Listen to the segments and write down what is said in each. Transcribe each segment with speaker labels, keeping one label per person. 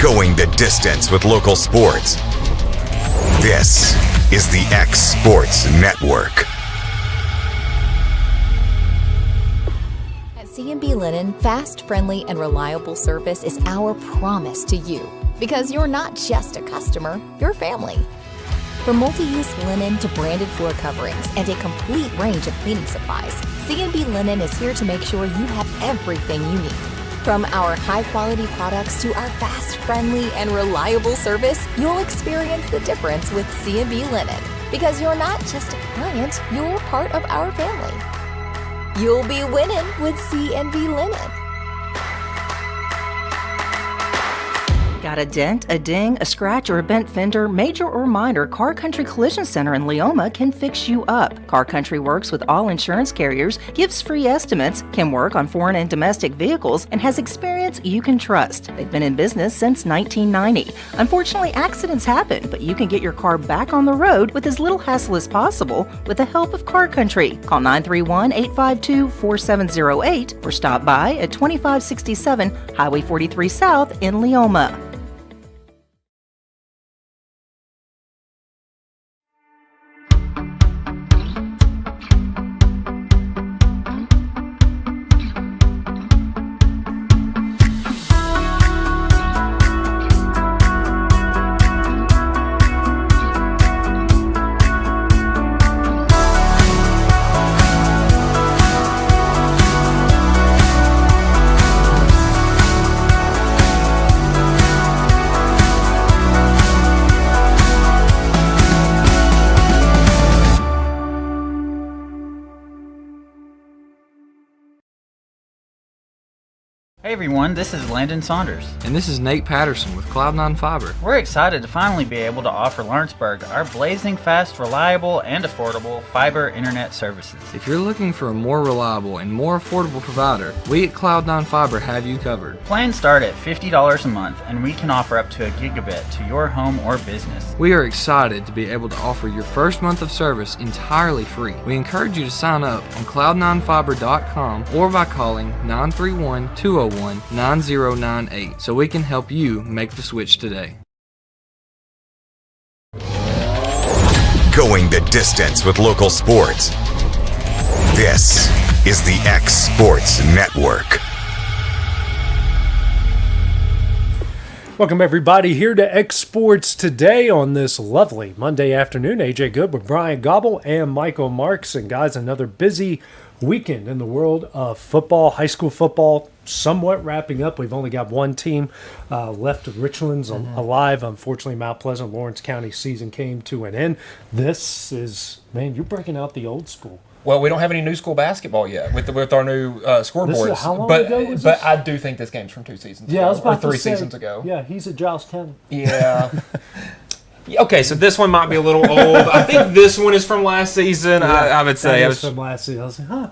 Speaker 1: Going the distance with local sports. This is the X Sports Network.
Speaker 2: At C&B Linen, fast, friendly, and reliable service is our promise to you. Because you're not just a customer, you're family. From multi-use linen to branded floor coverings and a complete range of cleaning supplies, C&B Linen is here to make sure you have everything you need. From our high-quality products to our fast, friendly, and reliable service, you'll experience the difference with C&B Linen. Because you're not just a client, you're part of our family. You'll be winning with C&B Linen.
Speaker 3: Got a dent, a ding, a scratch, or a bent fender? Major or minor, Car Country Collision Center in Leoma can fix you up. Car Country works with all insurance carriers, gives free estimates, can work on foreign and domestic vehicles, and has experience you can trust. They've been in business since 1990. Unfortunately, accidents happen, but you can get your car back on the road with as little hassle as possible with the help of Car Country. Call 931-852-4708 or stop by at 2567 Highway 43 South in Leoma.
Speaker 4: Hey everyone, this is Landon Saunders.
Speaker 5: And this is Nate Patterson with Cloud9 Fiber.
Speaker 4: We're excited to finally be able to offer Lawrenceburg our blazing fast, reliable, and affordable fiber internet services.
Speaker 5: If you're looking for a more reliable and more affordable provider, we at Cloud9 Fiber have you covered.
Speaker 4: Plans start at $50 a month, and we can offer up to a gigabit to your home or business.
Speaker 5: We are excited to be able to offer your first month of service entirely free. We encourage you to sign up on cloud9fiber.com or by calling 931-201-9098 so we can help you make the switch today.
Speaker 1: Going the distance with local sports. This is the X Sports Network.
Speaker 6: Welcome everybody here to X Sports today on this lovely Monday afternoon. AJ Good with Bryant, Gobble, and Michael Marks. And guys, another busy weekend in the world of football, high school football, somewhat wrapping up. We've only got one team left of Richland's alive. Unfortunately, Mount Pleasant, Lawrence County season came to an end. This is, man, you're breaking out the old school.
Speaker 7: Well, we don't have any new school basketball yet with our new scoreboards.
Speaker 6: How long ago was this?
Speaker 7: But I do think this game's from 2 seasons ago.
Speaker 6: I was about
Speaker 7: or 3
Speaker 6: to say,
Speaker 7: seasons ago.
Speaker 6: Yeah, he's at Giles County.
Speaker 7: Yeah.
Speaker 8: Okay, so this one might be a little old. I think this one is from last season. I would say.
Speaker 6: That is from last season. I was like, huh.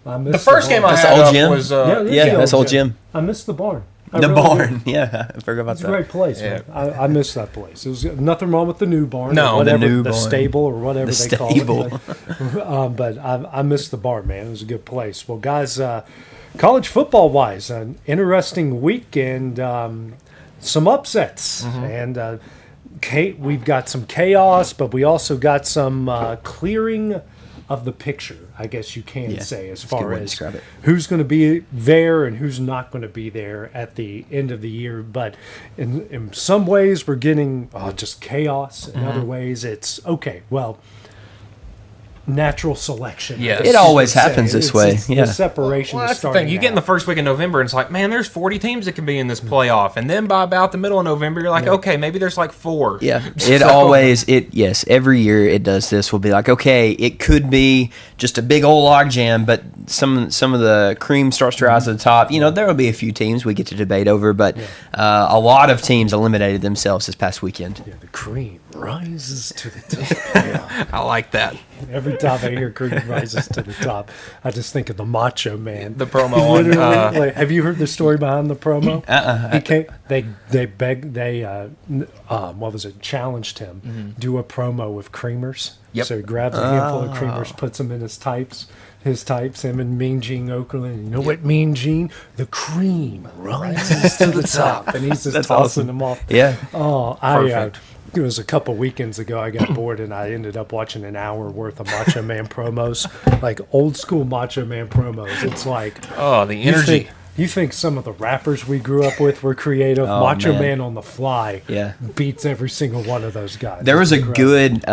Speaker 6: I missed
Speaker 7: The first game I had up was...
Speaker 9: that's old Jim.
Speaker 6: I missed the barn.
Speaker 9: The barn, yeah, I forgot about
Speaker 6: it's
Speaker 9: that.
Speaker 6: It's a great place, man. I miss that place. There's nothing wrong with the new barn.
Speaker 9: No,
Speaker 6: whatever,
Speaker 9: the new
Speaker 6: barn. Stable or whatever they call it. But I miss the barn, man. It was a good place. Well, guys, college football-wise, an interesting week and some upsets. And we've got some chaos, but we also got some clearing of the picture, I guess you can say, as far as who's going to be there and who's not going to be there at the end of the year. But in some ways, we're getting just chaos. In other ways, it's, okay, well, natural selection.
Speaker 9: Yeah, it always happens this way.
Speaker 6: The separation
Speaker 8: well,
Speaker 6: is
Speaker 8: that's the
Speaker 6: starting
Speaker 8: thing. You get in the first week of November, and it's like, man, there's 40 teams that can be in this playoff. And then by about the middle of November, you're like, okay, maybe the's like 4.
Speaker 9: Yeah, yes, every year it does this. We'll be like, okay, it could be just a big old logjam, but some of the cream starts to rise to the top. You know, there will be a few teams we get to debate over, but a lot of teams eliminated themselves this past weekend.
Speaker 6: Yeah, the cream rises to the top.
Speaker 8: I like that.
Speaker 6: Every time I hear cream rises to the top, I just think of the Macho Man.
Speaker 8: The promo on.
Speaker 6: Like, have you heard the story behind the promo? He came. What was it? Challenged him do a promo with creamers.
Speaker 9: Yep.
Speaker 6: So he grabs a handful of creamers, puts them in his tights, his types, him and Mean Gene Okerlund. You know what, Mean Gene? The cream rises to the top, and he's just tossing them off.
Speaker 9: Yeah.
Speaker 6: Oh, it was a couple weekends ago. I got bored and I ended up watching an hour worth of Macho Man promos, like old school Macho Man promos. It's like,
Speaker 8: oh, the energy.
Speaker 6: You think some of the rappers we grew up with were creative? Macho Man on the fly beats every single one of those guys.
Speaker 9: There was a good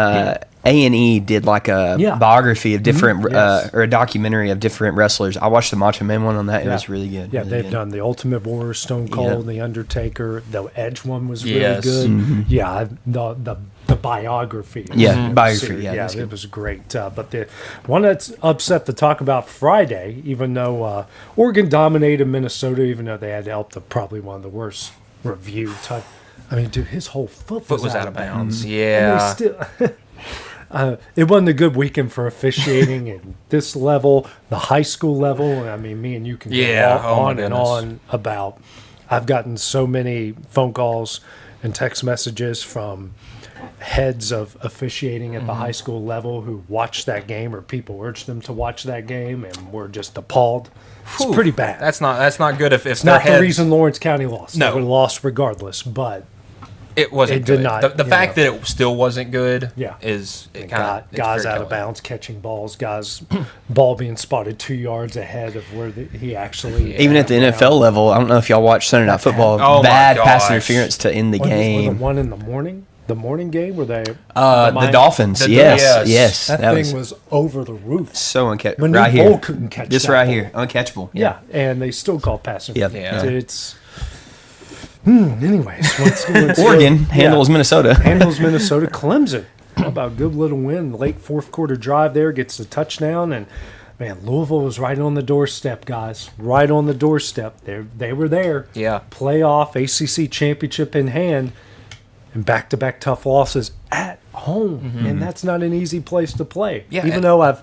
Speaker 9: A&E did like a biography of different or a documentary of different wrestlers. I watched the Macho Man one on that. It was really good.
Speaker 6: Yeah,
Speaker 9: really
Speaker 6: they've
Speaker 9: good.
Speaker 6: done the Ultimate Warrior, Stone Cold, The Undertaker. The Edge one was really good.
Speaker 9: Mm-hmm.
Speaker 6: Yeah, the biography.
Speaker 9: Yeah, biography.
Speaker 6: Series.
Speaker 9: Yeah,
Speaker 6: it was great. But the one that's upset to talk about Friday, even though Oregon dominated Minnesota, even though they had helped probably one of the worst review type. I mean, dude, his whole foot was
Speaker 8: out of bounds.
Speaker 6: And
Speaker 8: Yeah.
Speaker 6: they still, it wasn't a good weekend for officiating at this level, the high school level. I mean, me and you can go on and on about. I've gotten so many phone calls and text messages from heads of officiating at the high school level who watched that game, or people urged them to watch that game, and were just appalled. It's pretty bad.
Speaker 8: That's not good. If
Speaker 6: it's not the reason Lawrence County lost.
Speaker 8: No,
Speaker 6: they would have lost regardless, but.
Speaker 8: It wasn't.
Speaker 6: It did
Speaker 8: good.
Speaker 6: not.
Speaker 8: The fact that it still wasn't good.
Speaker 6: Yeah.
Speaker 8: Is it
Speaker 6: guys out of bounds catching balls. Guys, ball being spotted 2 yards ahead of where he actually.
Speaker 9: Even at the NFL level, I don't know if y'all watch Sunday Night Football.
Speaker 8: Oh
Speaker 9: bad pass interference to end the game.
Speaker 6: Was the one in the morning. The morning game where they
Speaker 9: the Dolphins. Yes.
Speaker 6: That thing was over the roof.
Speaker 9: So uncatchable.
Speaker 6: Manu
Speaker 9: Right here.
Speaker 6: Bull couldn't catch
Speaker 9: this
Speaker 6: that
Speaker 9: right
Speaker 6: ball.
Speaker 9: here, uncatchable.
Speaker 6: Yeah, and they still call pass interference.
Speaker 9: Yeah.
Speaker 6: It's. Anyways,
Speaker 9: Oregon handles Minnesota.
Speaker 6: Handles Minnesota. Clemson. How about good little win? Late fourth quarter drive there, gets the touchdown, and man, Louisville was right on the doorstep, guys. Right on the doorstep. They were there.
Speaker 8: Yeah.
Speaker 6: Playoff ACC championship in hand, and back-to-back tough losses at home, and that's not an easy place to play.
Speaker 8: Yeah,
Speaker 6: Even though I've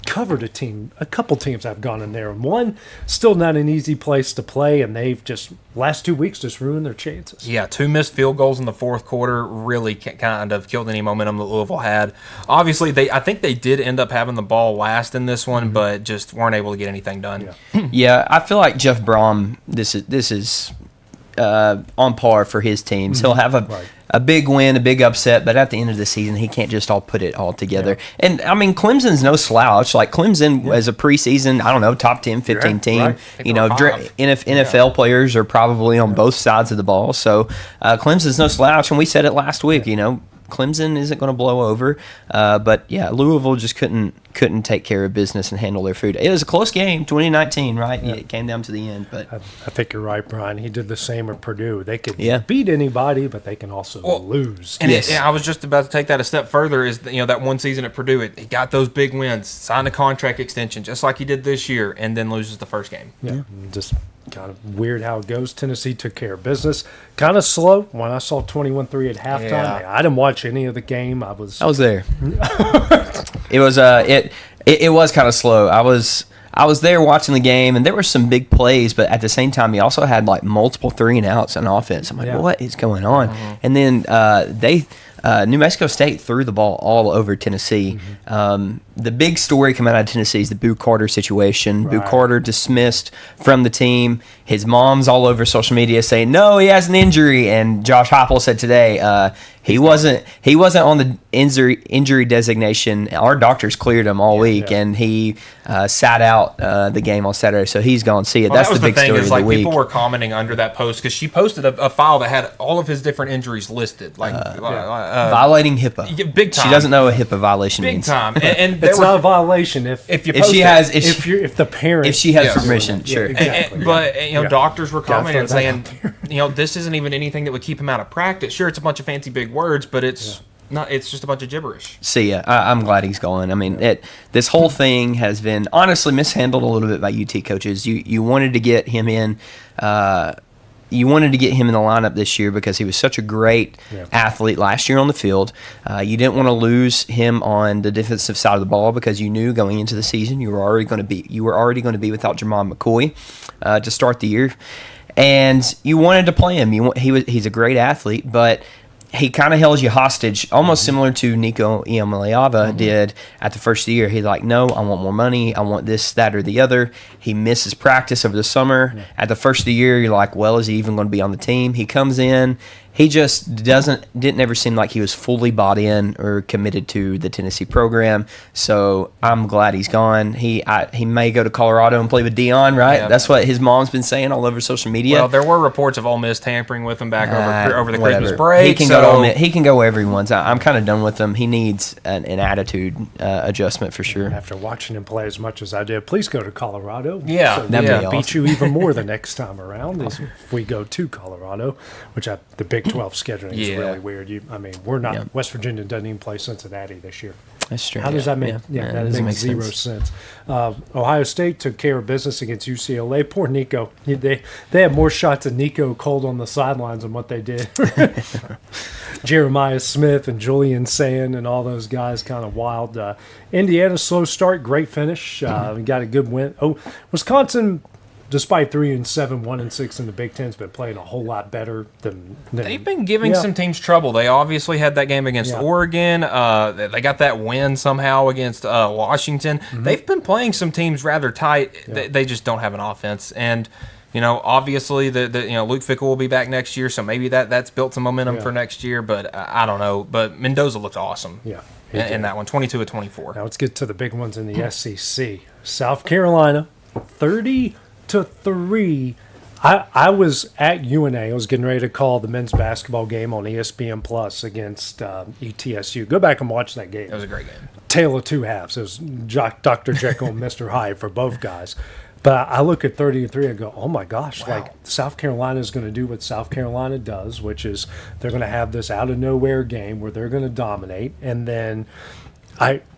Speaker 6: covered a couple teams I've gone in there, and one still not an easy place to play, and they've just last 2 weeks just ruined their chances.
Speaker 8: Yeah, 2 missed field goals in the fourth quarter really kind of killed any momentum that Louisville had. Obviously, I think they did end up having the ball last in this one, but just weren't able to get anything done.
Speaker 9: Yeah, I feel like Jeff Brom. This is on par for his teams. He'll have a big win, a big upset, but at the end of the season, he can't just all put it all together. Yeah. And, I mean, Clemson's no slouch. Like, Clemson as a preseason, I don't know, top 10, 15 team.
Speaker 6: Right.
Speaker 9: You know, NFL players are probably on both sides of the ball. So, Clemson's no slouch, and we said it last week, you know. Clemson isn't going to blow over, but yeah, Louisville just couldn't take care of business and handle their food. It was a close game, 2019, right? Yeah. It came down to the end, but
Speaker 6: I think you're right, Brian. He did the same at Purdue. They could beat anybody, but they can also lose.
Speaker 8: And I was just about to take that a step further. Is that one season at Purdue, he got those big wins, signed a contract extension, just like he did this year, and then loses the first game.
Speaker 6: Yeah. Just kind of weird how it goes. Tennessee took care of business. Kind of slow when I saw 21-3 at halftime.
Speaker 8: Yeah.
Speaker 6: I didn't watch any of the game. I was
Speaker 9: there. It was it was kind of slow. I was there watching the game, and there were some big plays, but at the same time, he also had like multiple 3-and-outs on offense. I'm like, what is going on? And then New Mexico State threw the ball all over Tennessee. The big story coming out of Tennessee is the Boo Carter situation. Boo Carter dismissed from the team. His mom's all over social media saying, no, he has an injury. And Josh Heupel said today he wasn't on the injury designation. Our doctors cleared him all week, and he sat out the game on Saturday. So he's gone. See it. That's
Speaker 8: that was
Speaker 9: the big story of the week.
Speaker 8: People were commenting under that post because she posted a file that had all of his different injuries listed,
Speaker 9: violating HIPAA.
Speaker 8: Yeah, big time.
Speaker 9: She doesn't know what HIPAA violation
Speaker 8: big
Speaker 9: means.
Speaker 8: time. And
Speaker 6: it's not a violation if the parent
Speaker 9: she has permission. Sure.
Speaker 6: Exactly.
Speaker 8: But doctors were commenting and saying, this isn't even anything that would keep him out of practice. Sure, it's a bunch of fancy big words, but it's not. It's just a bunch of gibberish.
Speaker 9: See, I'm glad he's going. I mean, this whole thing has been honestly mishandled a little bit by UT coaches. You wanted to get him in. You wanted to get him in the lineup this year because he was such a great athlete last year on the field. You didn't want to lose him on the defensive side of the ball because you knew going into the season you were already going to be without Jermon McCoy to start the year, and you wanted to play him. He's a great athlete, but he kind of held you hostage, almost similar to Nico Iamaleava did at the first of the year. He's like, no, I want more money. I want this, that, or the other. He misses practice over the summer. At the first of the year, you're like, well, is he even going to be on the team? He comes in. He just didn't ever seem like he was fully bought in or committed to the Tennessee program. So I'm glad he's gone. He may go to Colorado and play with Dion, right? Yeah. That's what his mom's been saying all over social media.
Speaker 8: Well, there were reports of Ole Miss tampering with him back over the
Speaker 9: whatever.
Speaker 8: Christmas break.
Speaker 9: He can go wherever he wants. I'm kind of done with him. He needs an attitude adjustment for sure.
Speaker 6: After watching him play as much as I did, please go to Colorado.
Speaker 8: Yeah,
Speaker 6: so
Speaker 9: that'd be
Speaker 6: beat
Speaker 9: awesome.
Speaker 6: you even more the next time around if we go to Colorado, which the Big 12 scheduling is really weird. We're not. West Virginia doesn't even play Cincinnati this year.
Speaker 9: That's true.
Speaker 6: How does that make? That makes zero sense. Ohio State took care of business against UCLA. Poor Nico. They had more shots of Nico cold on the sidelines than what they did. Jeremiah Smith and Julian Sand and all those guys kind of wild. Indiana slow start, great finish. We got a good win. Wisconsin. Despite 3-7, 1-6 in the Big Ten's been playing a whole lot better than
Speaker 8: they've been giving some teams trouble. They obviously had that game against Oregon. They got that win somehow against Washington. They've been playing some teams rather tight. They just don't have an offense. And obviously Luke Fickell will be back next year, so maybe that's built some momentum for next year. But I don't know. But Mendoza looked awesome. Yeah. In that one, 22-24.
Speaker 6: Now let's get to the big ones in the SEC. South Carolina, 30-3. I was at UNA. I was getting ready to call the men's basketball game on ESPN Plus against ETSU. Go back and watch that game.
Speaker 8: It was a great game.
Speaker 6: Tale of two halves. It was Dr. Jekyll and Mr. Hyde for both guys. But I look at 30-3 and go, oh my gosh, like South Carolina is going to do what South Carolina does, which is they're going to have this out of nowhere game where they're going to dominate. And then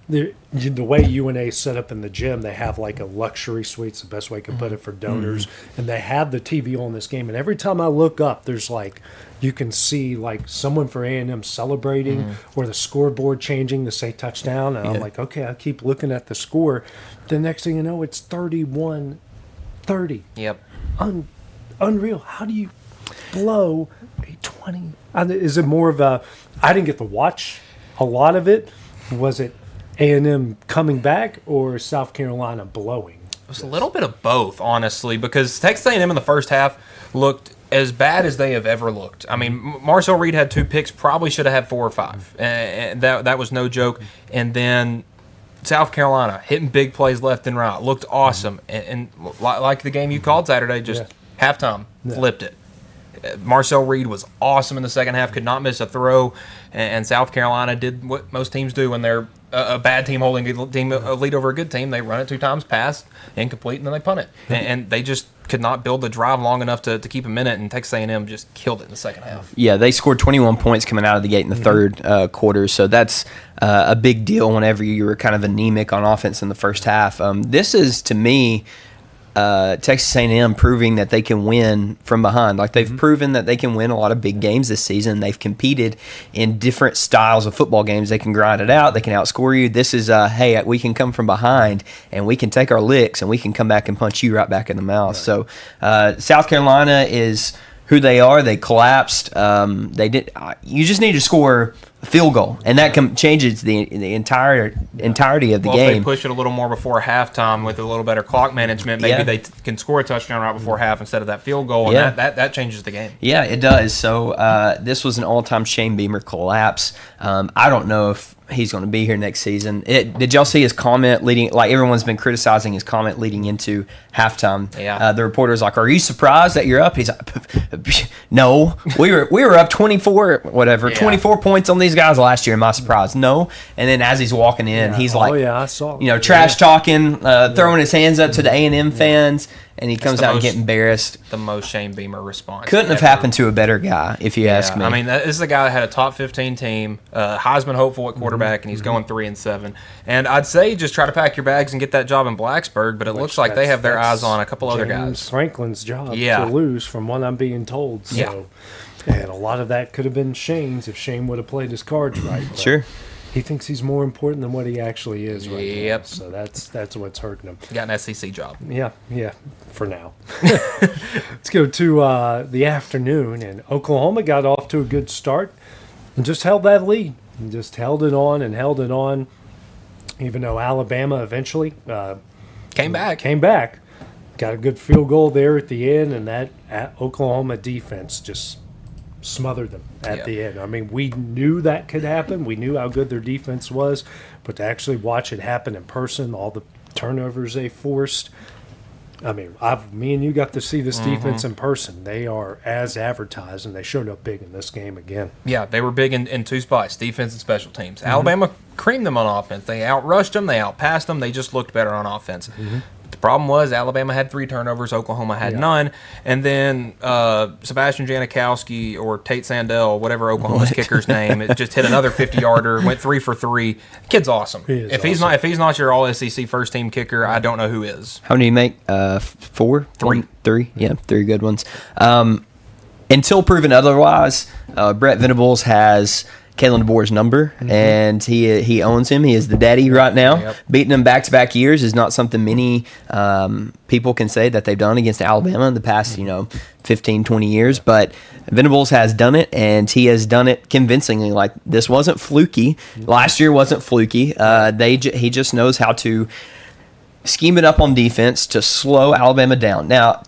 Speaker 6: the way UNA set up in the gym, they have like a luxury suite, the best way I can put it, for donors, and they have the TV on this game. And every time I look up, there's like you can see like someone for A&M celebrating or the scoreboard changing to say touchdown. And I'm like, okay, I keep looking at the score. The next thing you know, it's 31-30.
Speaker 8: Yep.
Speaker 6: Unreal. How do you blow a 20? Is it more of a? I didn't get to watch a lot of it. Was it A&M coming back or South Carolina blowing?
Speaker 8: It was a little bit of both, honestly, because Texas A&M in the first half looked as bad as they have ever looked. I mean, Marcel Reed had 2 picks, probably should have had 4 or 5. And that was no joke. And then South Carolina hitting big plays left and right. Looked awesome. And like the game you called Saturday, just halftime, flipped it. Marcel Reed was awesome in the second half, could not miss a throw, and South Carolina did what most teams do when they're a bad team holding a lead over a good team. They run it 2 times, pass, incomplete, and then they punt it. And they just could not build the drive long enough to keep them in it, and Texas A&M just killed it in the second half.
Speaker 9: Yeah, they scored 21 points coming out of the gate in the third quarter, so that's a big deal whenever you were kind of anemic on offense in the first half. This is, to me, Texas A&M proving that they can win from behind. Like they've proven that they can win a lot of big games this season. They've competed in different styles of football games. They can grind it out. They can outscore you. This is, hey, we can come from behind and we can take our licks and we can come back and punch you right back in the mouth. Right. So South Carolina is who they are. They collapsed. They did. You just need to score a field goal, and that changes the entirety of the game.
Speaker 8: If they push it a little more before halftime with a little better clock management, maybe they can score a touchdown right before half instead of that field goal, and that changes the game.
Speaker 9: Yeah, it does. So this was an all-time Shane Beamer collapse. I don't know if he's going to be here next season. Did y'all see his comment leading? Like everyone's been criticizing his comment leading into halftime.
Speaker 8: Yeah.
Speaker 9: The reporter's like, "Are you surprised that you're up?" He's like, "No, we were up 24 points on these guys last year. Am I surprised? No." And then as he's walking in, he's like,
Speaker 6: I saw.
Speaker 9: Trash talking, throwing his hands up to the A&M fans. And he comes out and get embarrassed.
Speaker 8: The most Shane Beamer response.
Speaker 9: Couldn't have happened to a better guy, if you ask me.
Speaker 8: I mean, this is a guy that had a top 15 team, Heisman hopeful at quarterback, and he's going 3-7. And I'd say just try to pack your bags and get that job in Blacksburg, but it looks like they have their eyes on a couple other guys.
Speaker 6: Franklin's job to lose, from what I'm being told. So, and a lot of that could have been Shane's if Shane would have played his cards right.
Speaker 9: Sure.
Speaker 6: He thinks he's more important than what he actually is right now.
Speaker 8: Yep.
Speaker 6: So that's what's hurting him.
Speaker 8: Got an SEC job.
Speaker 6: Yeah, for now. Let's go to the afternoon, and Oklahoma got off to a good start. and just held that lead. And just held it on and held it on, even though Alabama eventually
Speaker 8: Came back.
Speaker 6: Got a good field goal there at the end, and that Oklahoma defense just smothered them at the end. I mean, we knew that could happen. We knew how good their defense was, but to actually watch it happen in person, all the turnovers they forced. I mean, me and you got to see this defense in person. They are as advertised, and they showed up big in this game again.
Speaker 8: Yeah, they were big in two spots, defense and special teams. Alabama creamed them on offense. They outrushed them. They outpassed them. They just looked better on offense. The problem was Alabama had 3 turnovers. Oklahoma had none. And then Sebastian Janikowski or Tate Sandell, whatever Oklahoma's kicker's name, it just hit another 50-yarder, went 3 for 3. Kid's awesome. If he's not your All-SEC first-team kicker, I don't know who is.
Speaker 9: How many do you make? 4?
Speaker 8: 3.
Speaker 9: 3? Yeah, 3 good ones. Until proven otherwise, Brett Venables has Kalen DeBoer's number, and he owns him. He is the daddy right now. Beating him back-to-back years is not something many people can say that they've done against Alabama in the past, 15, 20 years. But Venables has done it, and he has done it convincingly. Like, this wasn't fluky. Last year wasn't fluky. He just knows how to scheme it up on defense to slow Alabama down. Now,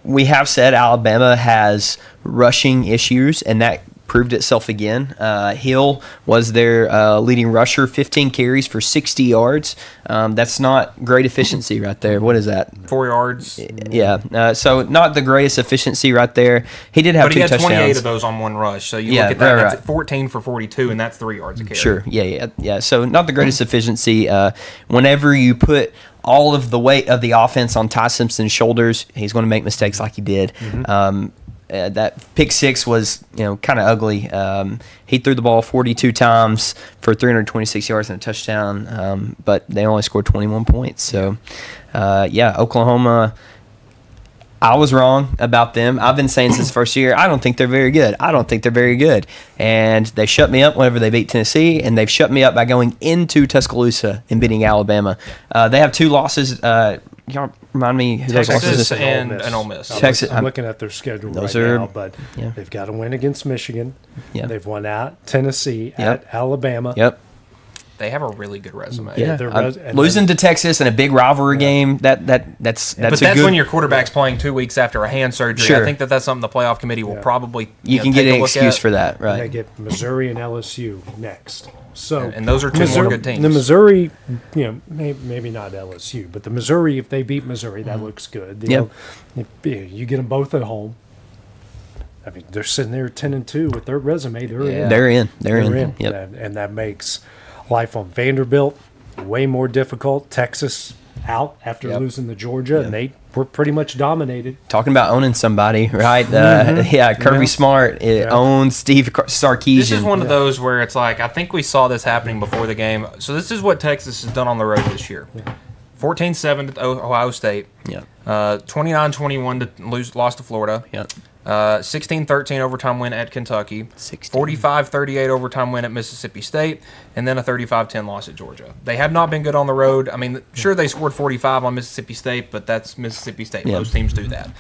Speaker 9: we have said Alabama has rushing issues, and that proved itself again. Hill was their leading rusher, 15 carries for 60 yards. That's not great efficiency right there. What is that?
Speaker 8: 4 yards.
Speaker 9: Yeah. So not the greatest efficiency right there. He did have
Speaker 8: but
Speaker 9: 2 touchdowns.
Speaker 8: But he had 28 of those on one rush. So you look at that, that's 14 for 42, and that's 3 yards a carry.
Speaker 9: Sure. Yeah. So not the greatest efficiency. Whenever you put all of the weight of the offense on Ty Simpson's shoulders, he's going to make mistakes like he did. That pick 6 was, kind of ugly. He threw the ball 42 times for 326 yards and a touchdown, but they only scored 21 points. So, Oklahoma, I was wrong about them. I've been saying since first year, I don't think they're very good. And they shut me up whenever they beat Tennessee, and they've shut me up by going into Tuscaloosa and beating Alabama. They have 2 losses. Y'all remind me who those losses
Speaker 8: are? And Ole Miss.
Speaker 6: Texas. I'm looking at their schedule now, but they've got to win against Michigan. They've won at Tennessee, at Alabama.
Speaker 8: They have a really good resume.
Speaker 9: Losing to Texas in a big rivalry game, that's
Speaker 6: when
Speaker 8: your quarterback's playing 2 weeks after a hand surgery.
Speaker 9: Sure.
Speaker 8: I think that's something the playoff committee will probably
Speaker 9: you can get an excuse for that, right?
Speaker 6: They get Missouri and LSU next. So
Speaker 8: and those are 2 more good teams.
Speaker 6: The Missouri, maybe not LSU, but the Missouri, if they beat Missouri, that looks good. You get them both at home. I mean, they're sitting there 10-2 with their resume. They're in.
Speaker 9: Yep.
Speaker 6: And that makes life on Vanderbilt way more difficult. Texas out after losing to Georgia, and they were pretty much dominated.
Speaker 9: Talking about owning somebody, right? Kirby Smart owns Steve Sarkisian.
Speaker 8: This is one of those where it's like, I think we saw this happening before the game. So this is what Texas has done on the road this year. 14-7 to Ohio State. 29-21 to lost to Florida. 16-13 overtime win at Kentucky. 45-38 overtime win at Mississippi State. And then a 35-10 loss at Georgia. They have not been good on the road. I mean, sure, they scored 45 on Mississippi State, but that's Mississippi State. Most teams do that.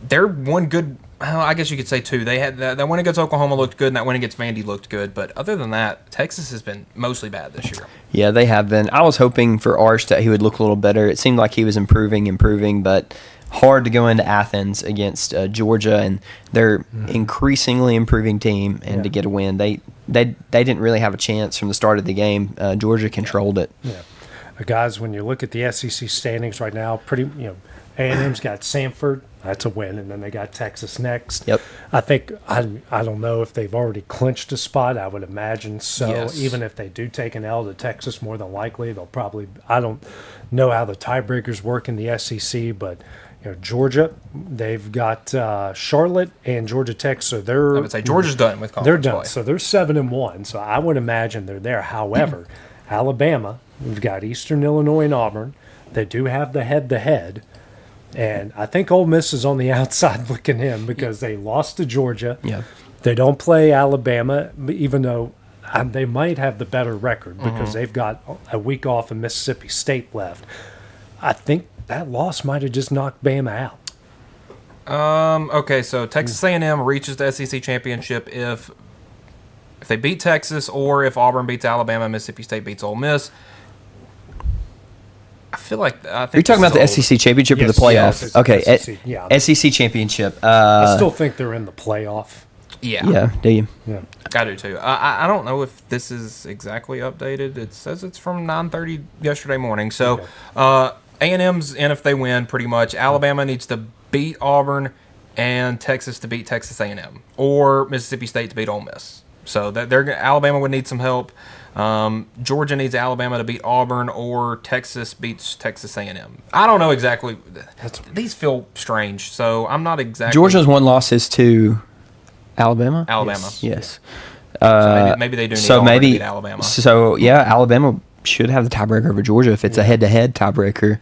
Speaker 8: They're one good, I guess you could say 2. They had that win against Oklahoma looked good, and that win against Vandy looked good. But other than that, Texas has been mostly bad this year.
Speaker 9: Yeah, they have been. I was hoping for Arch that he would look a little better. It seemed like he was improving, but hard to go into Athens against Georgia, and they're increasingly improving team, and to get a win, they didn't really have a chance from the start of the game. Georgia controlled it.
Speaker 6: Guys, when you look at the SEC standings right now, A&M's got Samford. That's a win, and then they got Texas next. I think I don't know if they've already clinched a spot. I would imagine so.
Speaker 8: Yes.
Speaker 6: Even if they do take an L to Texas, more than likely they'll probably. I don't know how the tiebreakers work in the SEC, but Georgia, they've got Charlotte and Georgia Tech, so they're.
Speaker 8: I would say Georgia's done with conference
Speaker 6: They're done,
Speaker 8: play.
Speaker 6: so they're 7-1. So I would imagine they're there. However, Alabama, we've got Eastern Illinois and Auburn. They do have the head-to-head. And I think Ole Miss is on the outside looking in because they lost to Georgia. They don't play Alabama, even though they might have the better record because they've got a week off and Mississippi State left. I think that loss might have just knocked Bama out.
Speaker 8: Okay, so Texas A&M reaches the SEC championship if If they beat Texas, or if Auburn beats Alabama, Mississippi State beats Ole Miss. I feel like I think
Speaker 9: Are you talking about the SEC championship or the playoff?
Speaker 6: yes,
Speaker 9: Okay,
Speaker 6: SEC, yeah.
Speaker 9: SEC championship.
Speaker 6: I still think they're in the playoff.
Speaker 9: Yeah, do you?
Speaker 6: Yeah.
Speaker 8: I do too. I don't know if this is exactly updated. It says it's from 9:30 yesterday morning. So A&M's in if they win, pretty much. Alabama needs to beat Auburn and Texas to beat Texas A&M, or Mississippi State to beat Ole Miss. So Alabama would need some help. Georgia needs Alabama to beat Auburn, or Texas beats Texas A&M. I don't know exactly. These feel strange, so I'm not exactly.
Speaker 9: Georgia's one loss is to Alabama.
Speaker 8: Alabama.
Speaker 9: Yes.
Speaker 8: So maybe they do need Auburn to beat Alabama.
Speaker 9: So yeah, Alabama should have the tiebreaker over Georgia if it's a head-to-head tiebreaker.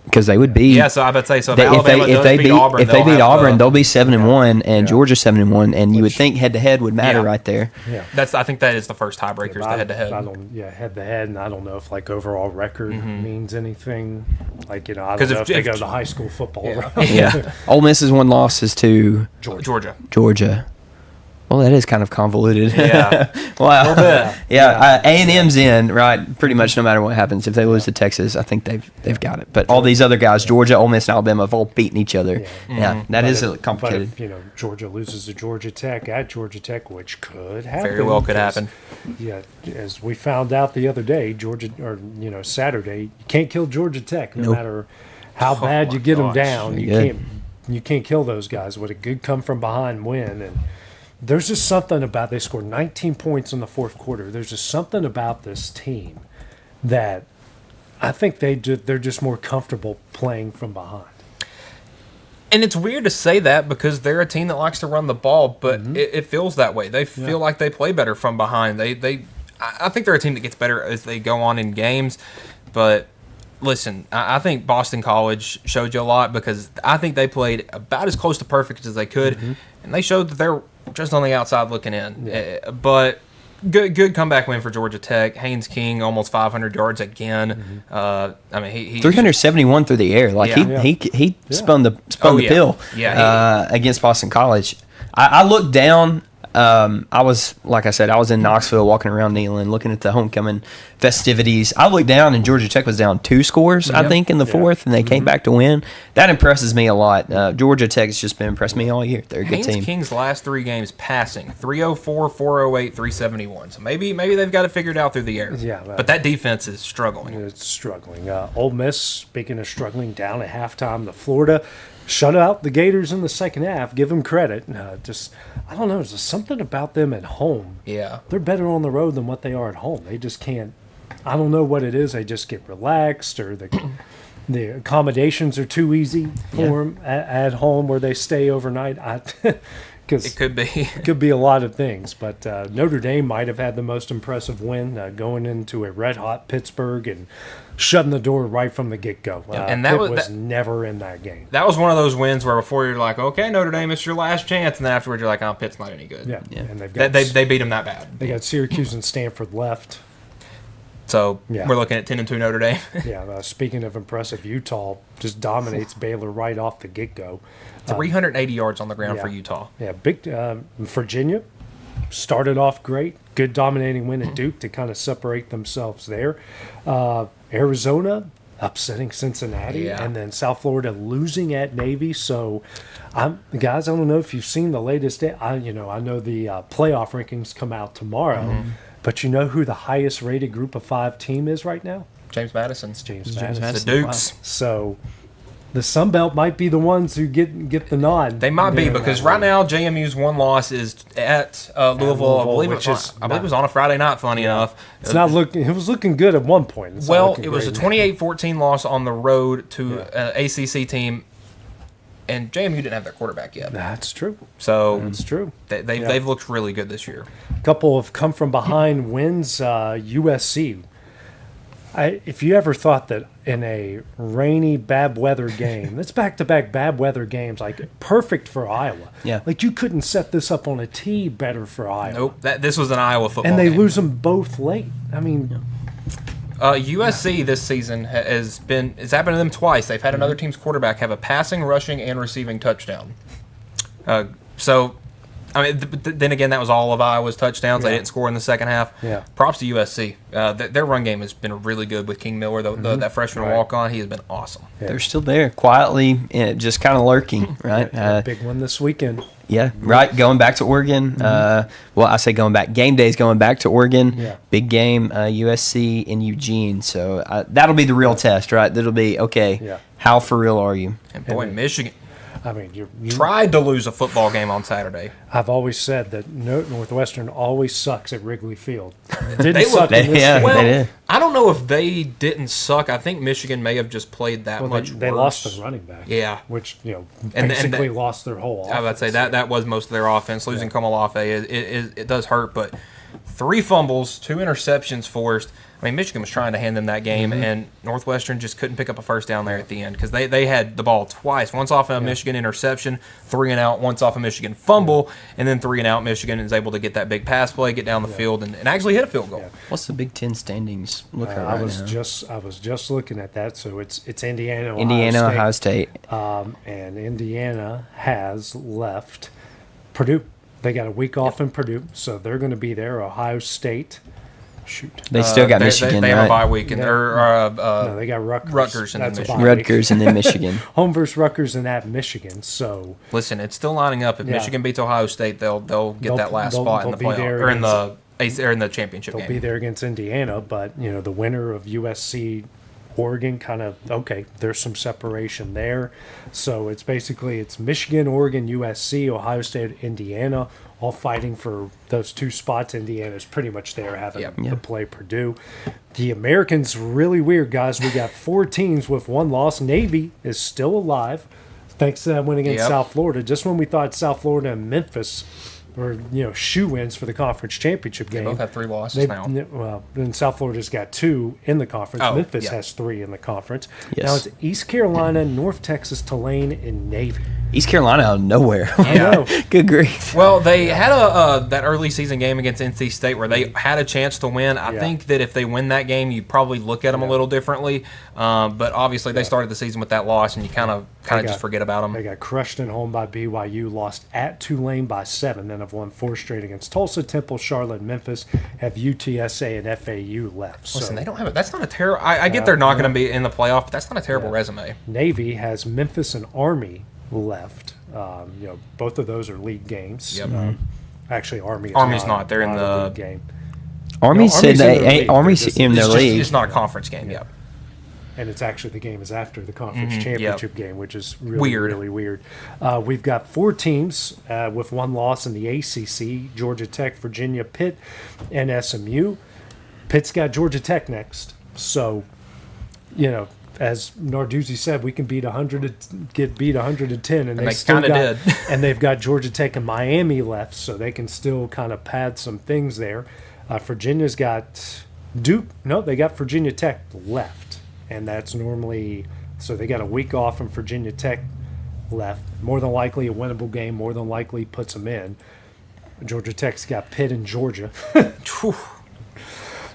Speaker 9: Because they would be.
Speaker 8: Yeah, so I would say so. If they beat Auburn,
Speaker 9: they'll be 7-1, and Georgia 7-1, and you would think head-to-head would matter right there.
Speaker 6: Yeah,
Speaker 8: I think that is the first tiebreaker, is the head-to-head.
Speaker 6: Head-to-head, and I don't know if like overall record means anything. Like I don't know if they go the high school football route.
Speaker 9: Yeah, Ole Miss's one loss is to
Speaker 8: Georgia.
Speaker 9: Well, that is kind of convoluted.
Speaker 8: Yeah.
Speaker 9: Wow. A little bit. Yeah. A&M's in, right? Pretty much no matter what happens. If they lose to Texas, I think they've got it. But all these other guys, Georgia, Ole Miss, and Alabama, have all beaten each other. Yeah. That is complicated.
Speaker 6: But if, Georgia loses to Georgia Tech at Georgia Tech, which could happen.
Speaker 8: Very well could happen.
Speaker 6: Yeah. As we found out the other day, Saturday, you can't kill Georgia Tech no matter how bad you get them down. You can't kill those guys with a good come from behind win. And there's just something about, they scored 19 points in the fourth quarter. There's just something about this team that I think they're just more comfortable playing from behind.
Speaker 8: And it's weird to say that because they're a team that likes to run the ball, but it feels that way. They feel like they play better from behind. I think they're a team that gets better as they go on in games. But listen, I think Boston College showed you a lot, because I think they played about as close to perfect as they could, and they showed that they're just on the outside looking in. Yeah. But good comeback win for Georgia Tech. Haynes King almost 500 yards again. I mean, he
Speaker 9: 371 through the air. He spun the pill against Boston College. I looked down. I was in Knoxville walking around kneeling, looking at the homecoming festivities. I looked down and Georgia Tech was down 2 scores, I think, in the fourth, and they came back to win. That impresses me a lot. Georgia Tech has just been impressed me all year. They're a good team.
Speaker 8: Haynes King's last 3 games passing 304, 408, 371. So maybe they've got it figured out through the air. Yeah, but that defense is struggling.
Speaker 6: It's struggling. Ole Miss, speaking of struggling, down at halftime to Florida. Shut out the Gators in the second half. Give them credit. I don't know. There's something about them at home.
Speaker 8: Yeah.
Speaker 6: They're better on the road than what they are at home. They just can't. I don't know what it is. They just get relaxed, or the accommodations are too easy for them at home, where they stay overnight. Because
Speaker 8: it could be.
Speaker 6: It could be a lot of things. But Notre Dame might have had the most impressive win, going into a red-hot Pittsburgh and shutting the door right from the get-go.
Speaker 8: And that
Speaker 6: Pitt was never in that game.
Speaker 8: That was one of those wins where before you're like, okay, Notre Dame, it's your last chance, and then afterwards you're like, oh, Pitt's not any good.
Speaker 6: Yeah. And
Speaker 8: they beat them that bad.
Speaker 6: They got Syracuse and Stanford left.
Speaker 8: So we're looking at 10-2 Notre Dame.
Speaker 6: Speaking of impressive, Utah just dominates Baylor right off the get-go.
Speaker 8: 380 yards on the ground for Utah.
Speaker 6: Yeah, big Virginia started off great. Good dominating win at Duke to kind of separate themselves there. Arizona upsetting Cincinnati, and then South Florida losing at Navy. So, guys, I don't know if you've seen the latest. I know the playoff rankings come out tomorrow, but you know who the highest rated Group of 5 team is right now?
Speaker 8: James Madison.
Speaker 6: James Madison.
Speaker 8: The Dukes.
Speaker 6: Wow. So the Sun Belt might be the ones who get the nod.
Speaker 8: They might be, because right now JMU's one loss is at Louisville. I believe it was on a Friday night. Funny enough,
Speaker 6: it's not looking. It was looking good at one point. It
Speaker 8: was a 28-14 loss on the road to an ACC team, and JMU didn't have their quarterback yet.
Speaker 6: That's true.
Speaker 8: So
Speaker 6: that's true.
Speaker 8: They've looked really good this year.
Speaker 6: A couple of come from behind wins. USC. If you ever thought that in a rainy, bad weather game, that's back-to-back bad weather games, like perfect for Iowa.
Speaker 9: Yeah.
Speaker 6: Like you couldn't set this up on a tee better for Iowa.
Speaker 8: Nope. This was an Iowa football
Speaker 6: and they
Speaker 8: game.
Speaker 6: lose them both late. I mean,
Speaker 8: USC this season it's happened to them twice. They've had another team's quarterback have a passing, rushing, and receiving touchdown. So I mean, but then again, that was all of Iowa's touchdowns.
Speaker 6: Yeah.
Speaker 8: They didn't score in the second half.
Speaker 6: Yeah.
Speaker 8: Props to USC. Their run game has been really good with King Miller, that freshman walk-on. He has been awesome.
Speaker 6: Yeah.
Speaker 9: They're still there, quietly, just kind of lurking, right?
Speaker 6: Big one this weekend.
Speaker 9: Yeah, right. Going back to Oregon. Well, I say going back. Game day's going back to Oregon.
Speaker 6: Yeah.
Speaker 9: Big game, USC in Eugene. So that'll be the real test, right? That'll be, okay,
Speaker 6: Yeah.
Speaker 9: how for real are you?
Speaker 8: And boy, Michigan
Speaker 6: I mean, you
Speaker 8: tried to lose a football game on Saturday.
Speaker 6: I've always said that Northwestern always sucks at Wrigley Field. Didn't
Speaker 8: They
Speaker 6: suck
Speaker 8: look-
Speaker 6: in this
Speaker 9: yeah,
Speaker 6: game.
Speaker 8: Well,
Speaker 9: they did.
Speaker 8: I don't know if they didn't suck. I think Michigan may have just played that
Speaker 6: Well,
Speaker 8: much
Speaker 6: they
Speaker 8: worse.
Speaker 6: lost the running back.
Speaker 8: Yeah.
Speaker 6: Which,
Speaker 8: And
Speaker 6: basically lost their whole offense.
Speaker 8: I would say that was most of their offense. Losing Komolafe, it does hurt, but 3 fumbles, 2 interceptions forced. I mean, Michigan was trying to hand them that game, and Northwestern just couldn't pick up a first down there at the end because they had the ball twice. Once off a Michigan interception, 3 and out. Once off a Michigan fumble, and then 3 and out. Michigan is able to get that big pass play, get down the field, and actually hit a field goal.
Speaker 6: Yeah.
Speaker 9: What's the Big Ten standings look like
Speaker 6: I
Speaker 9: right
Speaker 6: was
Speaker 9: now?
Speaker 6: just looking at that. So it's Indiana,
Speaker 9: Ohio State.
Speaker 6: And Indiana has left Purdue. They got a week off in Purdue, so they're going to be there. Ohio State. Shoot.
Speaker 9: They still got
Speaker 8: They
Speaker 9: Michigan,
Speaker 8: have a
Speaker 9: right?
Speaker 8: bye week, and
Speaker 6: No, they got Rutgers.
Speaker 8: Rutgers and then
Speaker 6: That's a
Speaker 8: Michigan.
Speaker 6: bye week.
Speaker 9: Rutgers and then Michigan.
Speaker 6: Home versus Rutgers and at Michigan. So
Speaker 8: Listen, it's still lining up. If
Speaker 6: Yeah.
Speaker 8: Michigan beats Ohio State, they'll get
Speaker 6: They'll-
Speaker 8: that last
Speaker 6: they'll-
Speaker 8: spot in
Speaker 6: they'll
Speaker 8: the
Speaker 6: be
Speaker 8: playoff
Speaker 6: there
Speaker 8: or in the championship
Speaker 6: they'll
Speaker 8: game.
Speaker 6: be there against Indiana. But the winner of USC Oregon kind of there's some separation there. So it's Michigan, Oregon, USC, Ohio State, Indiana, all fighting for those 2 spots. Indiana's pretty much there having to play Purdue. The Americans really weird, guys. We got 4 teams with 1 loss. Navy is still alive thanks to that win against
Speaker 8: Yep.
Speaker 6: South Florida. Just when we thought South Florida and Memphis were shoe-ins for the conference championship game.
Speaker 8: They both have 3 losses now.
Speaker 6: Well, then South Florida's got 2 in the conference.
Speaker 8: Oh,
Speaker 6: Memphis
Speaker 8: yeah.
Speaker 6: has 3 in the conference.
Speaker 9: Yes.
Speaker 6: Now it's East Carolina, North Texas, Tulane, and Navy.
Speaker 9: East Carolina out of nowhere.
Speaker 6: I know.
Speaker 9: Good grief.
Speaker 8: Well, they had that early season game against NC State where they had a chance to win. I
Speaker 6: Yeah.
Speaker 8: think that if they win that game, you probably look at them a little differently. But obviously, they started the season with that loss, and you kind of just forget about them.
Speaker 6: They got crushed at home by BYU, lost at Tulane by 7, then have won 4 straight against Tulsa, Temple, Charlotte, and Memphis. Have UTSA and FAU left.
Speaker 8: Listen,
Speaker 6: So
Speaker 8: they don't have it. That's not a terrible. I get they're not going to be in the playoff, but that's not a terrible resume.
Speaker 6: Navy has Memphis and Army left. Both of those are league games.
Speaker 8: Yep.
Speaker 6: Actually,
Speaker 8: Army's not. They're in
Speaker 6: a
Speaker 8: the-
Speaker 6: league game.
Speaker 9: Army
Speaker 6: No,
Speaker 9: said
Speaker 6: Army's in their
Speaker 9: they
Speaker 6: league.
Speaker 9: Army's
Speaker 6: They're just-
Speaker 9: in their
Speaker 8: It's
Speaker 9: league.
Speaker 8: just not a conference game. Yeah.
Speaker 6: And it's actually the game is after the conference
Speaker 8: yep.
Speaker 6: championship game, which is really
Speaker 8: Weird.
Speaker 6: really weird. We've got 4 teams with 1 loss in the ACC: Georgia Tech, Virginia, Pitt, and SMU. Pitt's got Georgia Tech next, so as Narduzzi said, we can beat 100, get beat 110, and
Speaker 8: they
Speaker 6: still
Speaker 8: kinda
Speaker 6: got,
Speaker 8: did.
Speaker 6: and they've got Georgia Tech and Miami left, so they can still kind of pad some things there. Virginia's got Duke. No, they got Virginia Tech left, and that's normally so they got a week off, and Virginia Tech left. More than likely a winnable game. More than likely puts them in. Georgia Tech's got Pitt and Georgia.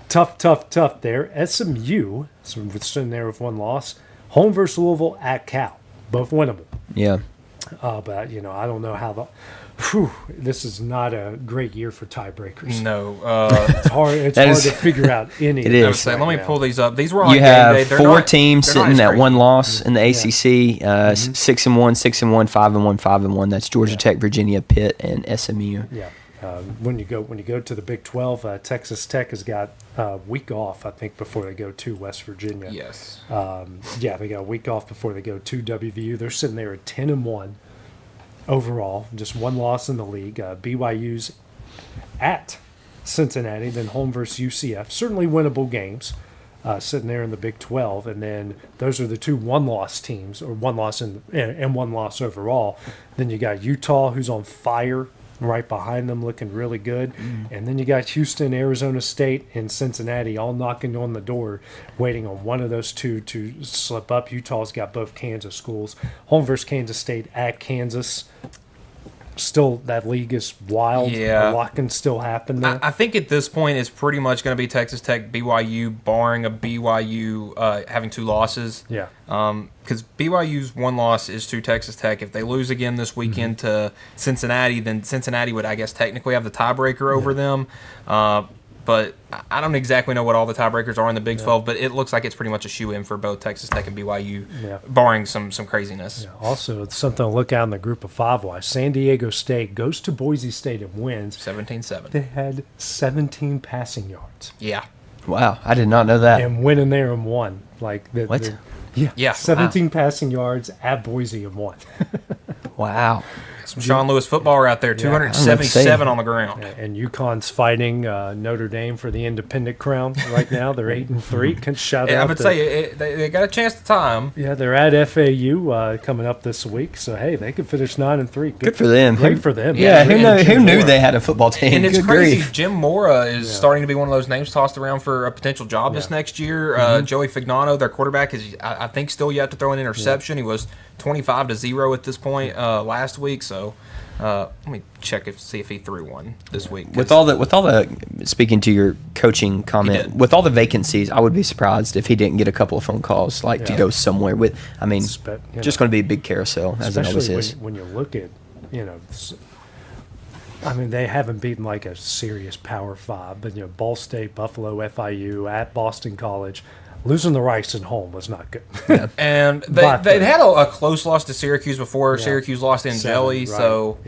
Speaker 6: Tough there. SMU, so we're sitting there with 1 loss. Home versus Louisville at Cal, both winnable.
Speaker 9: Yeah.
Speaker 6: But I don't know how this is not a great year for tiebreakers.
Speaker 8: No.
Speaker 6: It's hard. It's
Speaker 9: That
Speaker 6: hard
Speaker 9: is-
Speaker 6: to figure out any.
Speaker 9: It
Speaker 6: of
Speaker 9: is.
Speaker 8: I would
Speaker 6: this
Speaker 8: say,
Speaker 6: right
Speaker 8: let me
Speaker 6: now.
Speaker 8: pull these up. These were on
Speaker 9: You
Speaker 8: game day.
Speaker 9: have
Speaker 8: They're
Speaker 9: 4
Speaker 8: not-
Speaker 9: teams
Speaker 8: they're not
Speaker 9: sitting
Speaker 8: as
Speaker 9: at
Speaker 8: great.
Speaker 9: 1 loss in the ACC, 6-1, 6-1, 5-1, 5-1. That's Georgia Tech, Virginia, Pitt, and SMU.
Speaker 6: Yeah. When you go to the Big 12, Texas Tech has got a week off, I think, before they go to West Virginia.
Speaker 8: Yes.
Speaker 6: They got a week off before they go to WVU. They're sitting there at 10-1 overall, just 1 loss in the league. BYU's at Cincinnati, then home versus UCF. Certainly winnable games. Sitting there in the Big 12, and then those are the 2 one-loss teams, or 1 loss and 1 loss overall. Then you got Utah, who's on fire, right behind them, looking really good. And then you got Houston, Arizona State, and Cincinnati all knocking on the door, waiting on one of those 2 to slip up. Utah's got both Kansas schools. Home versus Kansas State at Kansas. still that league is wild.
Speaker 8: Yeah.
Speaker 6: A lot can still happen there.
Speaker 8: I think at this point it's pretty much going to be Texas Tech, BYU, barring a BYU having 2 losses.
Speaker 6: Yeah.
Speaker 8: Because BYU's 1 loss is to Texas Tech. If they lose again this weekend to Cincinnati, then Cincinnati would, I guess, technically have the tiebreaker over them. But I don't exactly know what all the tiebreakers are in the Big 12, but it looks like it's pretty much a shoe-in for both Texas Tech and BYU, barring some craziness.
Speaker 6: Yeah. Also, it's something to look out in the group of 5 wise. San Diego State goes to Boise State and wins.
Speaker 8: 17-7.
Speaker 6: They had 17 passing yards.
Speaker 8: Yeah.
Speaker 9: Wow, I did not know that.
Speaker 6: And went in there and won.
Speaker 9: What?
Speaker 6: Yeah. 17 passing yards at Boise and won.
Speaker 9: Wow.
Speaker 8: Some Sean Lewis footballer out there, 277 on the ground.
Speaker 6: And UConn's fighting Notre Dame for the independent crown right now. They're 8-3. Can shout out.
Speaker 8: I would say they got a chance to tie them.
Speaker 6: Yeah, they're at FAU coming up this week. So hey, they could finish 9-3.
Speaker 9: Good for them.
Speaker 6: Great for them.
Speaker 9: Yeah, who knew they had a football team?
Speaker 8: And it's
Speaker 9: Good
Speaker 8: crazy.
Speaker 9: grief.
Speaker 8: Jim Mora is starting to be one of those names tossed around for a potential job this next year. Joey Fignano, their quarterback, is I think still yet to throw an interception. He was 25-0 at this point last week. So. Let me check see if he threw one this week.
Speaker 9: With all the speaking to your coaching comment, with all the vacancies, I would be surprised if he didn't get a couple of phone calls to go somewhere with. I mean, just going to be a big carousel as it always is.
Speaker 6: When you look at, I mean, they haven't beaten like a serious Power 5, but Ball State, Buffalo, FIU, at Boston College. Losing the Rice at home was not good.
Speaker 9: Yeah.
Speaker 8: And they had a close loss to Syracuse before. Syracuse lost in Jelly, so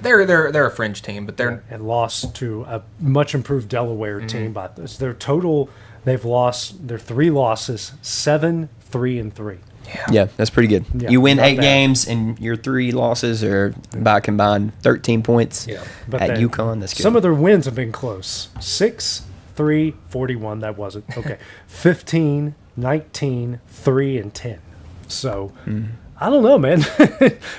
Speaker 8: they're a fringe team, but they're
Speaker 6: and lost to a much improved Delaware team. By this, their total they've lost their 3 losses 7-3-3.
Speaker 9: Yeah, that's pretty good.
Speaker 6: Yeah,
Speaker 9: you win 8
Speaker 6: bad.
Speaker 9: games, and your 3 losses are by combined 13 points.
Speaker 6: Yeah,
Speaker 9: at UConn. That's good.
Speaker 6: Some of their wins have been close. 6-3-41. That wasn't okay. 15, 19, 3, and 10. So I don't know, man.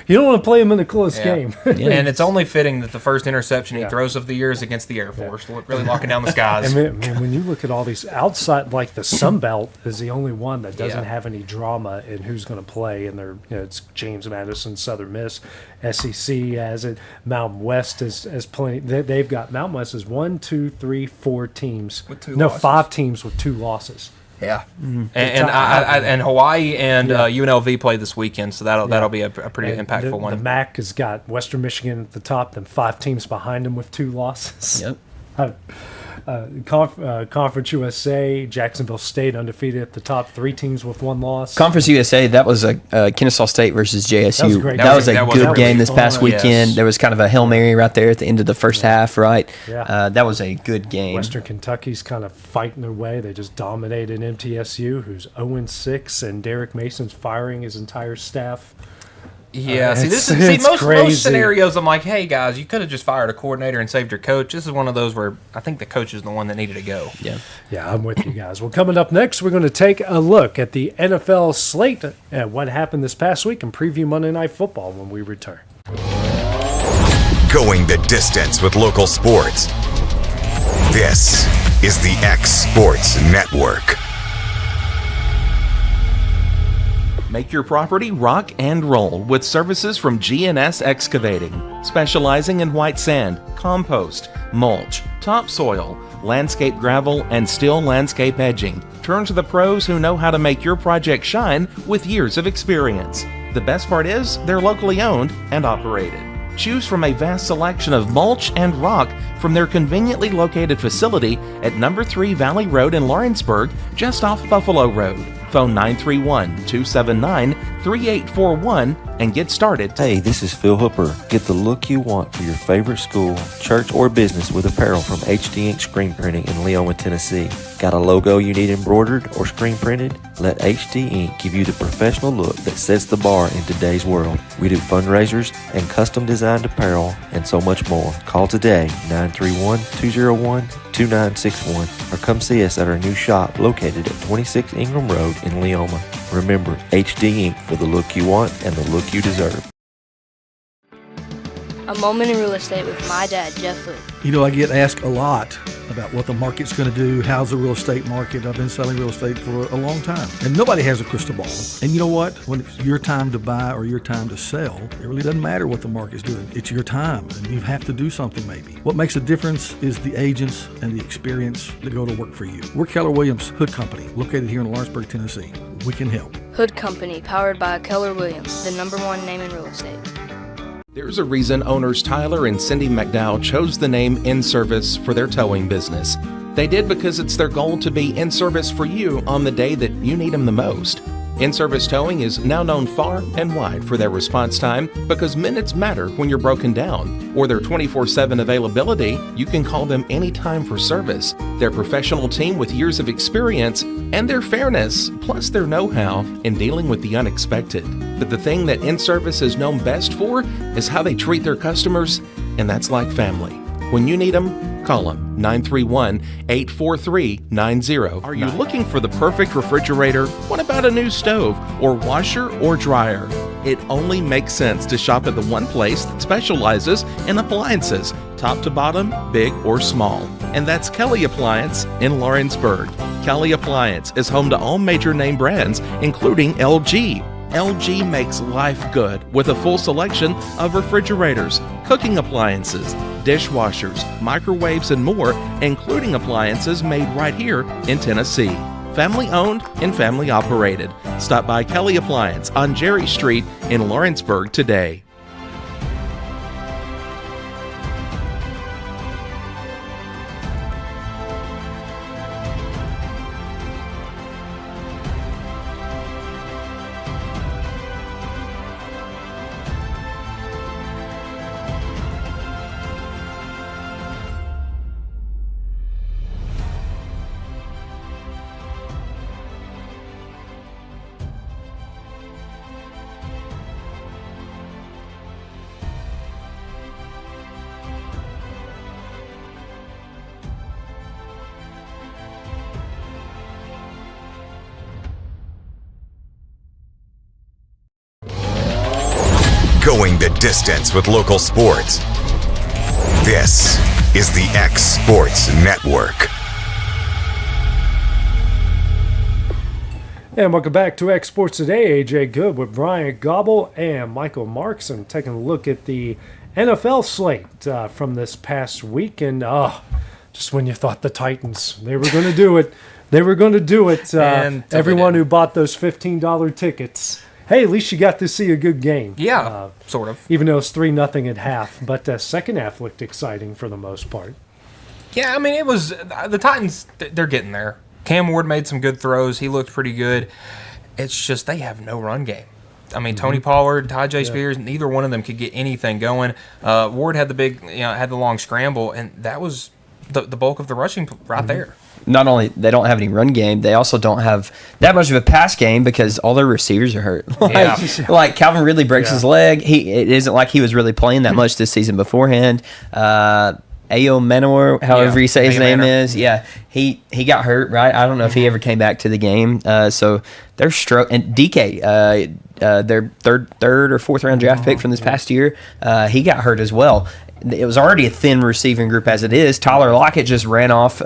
Speaker 6: You don't want to play him in a close game.
Speaker 8: And it's only fitting that the first interception he throws of the year is against the Air Force, really locking down the skies.
Speaker 6: And man, when you look at all these outside, like the Sun Belt is the only one that doesn't have any drama in who's going to play. And it's James Madison, Southern Miss, SEC has it. Mountain West has plenty. They've got Mountain West is 1, 2, 3, 4 teams.
Speaker 8: With 2
Speaker 6: no,
Speaker 8: losses.
Speaker 6: 5 teams with 2 losses.
Speaker 8: Yeah, and Hawaii and UNLV play this weekend, so that'll be a pretty impactful one.
Speaker 6: The MAC has got Western Michigan at the top, then 5 teams behind them with 2 losses.
Speaker 9: Yep.
Speaker 6: Conference USA, Jacksonville State undefeated at the top, 3 teams with 1 loss.
Speaker 9: Conference USA, that was a Kennesaw State versus JSU.
Speaker 6: That was a great
Speaker 9: That was a
Speaker 8: game.
Speaker 9: good game this past
Speaker 6: fun.
Speaker 9: weekend.
Speaker 8: Yes.
Speaker 9: There was kind of a Hail Mary right there at the end of the first half, right?
Speaker 6: Yeah.
Speaker 9: That was a good game.
Speaker 6: Western Kentucky's kind of fighting their way. They just dominated MTSU, who's 0-6, and Derek Mason's firing his entire staff.
Speaker 8: Yeah,
Speaker 6: It's
Speaker 8: most
Speaker 6: crazy.
Speaker 8: scenarios, I'm like, hey guys, you could have just fired a coordinator and saved your coach. This is one of those where I think the coach is the one that needed to go.
Speaker 9: Yeah.
Speaker 6: Yeah, I'm with you guys. Well, coming up next, we're going to take a look at the NFL slate and what happened this past week and preview Monday Night Football when we return.
Speaker 1: Going the distance with local sports. This is the X Sports Network.
Speaker 10: Make your property rock and roll with services from GNS Excavating, specializing in white sand, compost, mulch, topsoil, landscape gravel, and steel landscape edging. Turn to the pros who know how to make your project shine with years of experience. The best part is they're locally owned and operated. Choose from a vast selection of mulch and rock from their conveniently located facility at number 3 Valley Road in Lawrenceburg, just off Buffalo Road. Phone 931-279-3841 and get started.
Speaker 11: Hey, this is Phil Hooper. Get the look you want for your favorite school, church, or business with apparel from HD Ink Screen Printing in Leoma, Tennessee. Got a logo you need embroidered or screen printed? Let HD Ink give you the professional look that sets the bar in today's world. We do fundraisers and custom designed apparel and so much more. Call today, 931-201-2961, or come see us at our new shop located at 26 Ingram Road in Leoma. Remember, HD Ink for the look you want and the look you deserve.
Speaker 12: A Moment in Real Estate with my dad, Jeff Hood.
Speaker 13: You know, I get asked a lot about what the market's going to do. How's the real estate market? I've been selling real estate for a long time, and nobody has a crystal ball. And you know what? When it's your time to buy or your time to sell, it really doesn't matter what the market's doing. It's your time, and you have to do something maybe. What makes a difference is the agents and the experience that go to work for you. We're Keller Williams Hood Company, located here in Lawrenceburg, Tennessee. We can help.
Speaker 12: Hood Company, powered by Keller Williams, the #1 name in real estate.
Speaker 10: There's a reason owners Tyler and Cindy McDowell chose the name In Service for their towing business. They did because it's their goal to be in service for you on the day that you need them the most. In-service towing is now known far and wide for their response time because minutes matter when you're broken down, or their 24/7 availability. You can call them anytime for service. Their professional team with years of experience and their fairness, plus their know-how in dealing with the unexpected. But the thing that In-Service is known best for is how they treat their customers, and that's like family. When you need them, call them 931-843-90. Are you looking for the perfect refrigerator? What about a new stove or washer or dryer? It only makes sense to shop at the one place that specializes in appliances, top to bottom, big or small. And that's Kelly Appliance in Lawrenceburg. Kelly Appliance is home to all major name brands, including LG. LG makes life good with a full selection of refrigerators, cooking appliances, dishwashers, microwaves, and more, including appliances made right here in Tennessee. Family owned and family operated. Stop by Kelly Appliance on Jerry Street in Lawrenceburg today.
Speaker 1: Going the distance with local sports. This is the X Sports Network.
Speaker 6: And welcome back to X Sports Today. AJ Good with Bryant, Gobble, and Michael Marks. I'm taking a look at the NFL slate from this past week. And just when you thought the Titans, they were going to do it. They were going to do it. Everyone who bought those $15 tickets. Hey, at least you got to see a good game.
Speaker 8: Yeah, sort of.
Speaker 6: Even though it's 3-0 at half. But the second half looked exciting for the most part.
Speaker 8: Yeah, I mean, it was the Titans, they're getting there. Cam Ward made some good throws. He looked pretty good. It's just they have no run game. I mean, Tony Pollard, Tyjae Spears, neither one of them could get anything going. Ward had the long scramble, and that was the bulk of the rushing right there.
Speaker 9: Not only they don't have any run game, they also don't have that much of a pass game because all their receivers are hurt. Like Calvin Ridley breaks his leg. It isn't like he was really playing that much this season beforehand. Ayo Manor, however you say his name is, he got hurt, right? I don't know if he ever came back to the game. So they're and DK, their third or fourth round draft pick from this past year, he got hurt as well. It was already a thin receiving group as it is. Tyler Lockett just ran off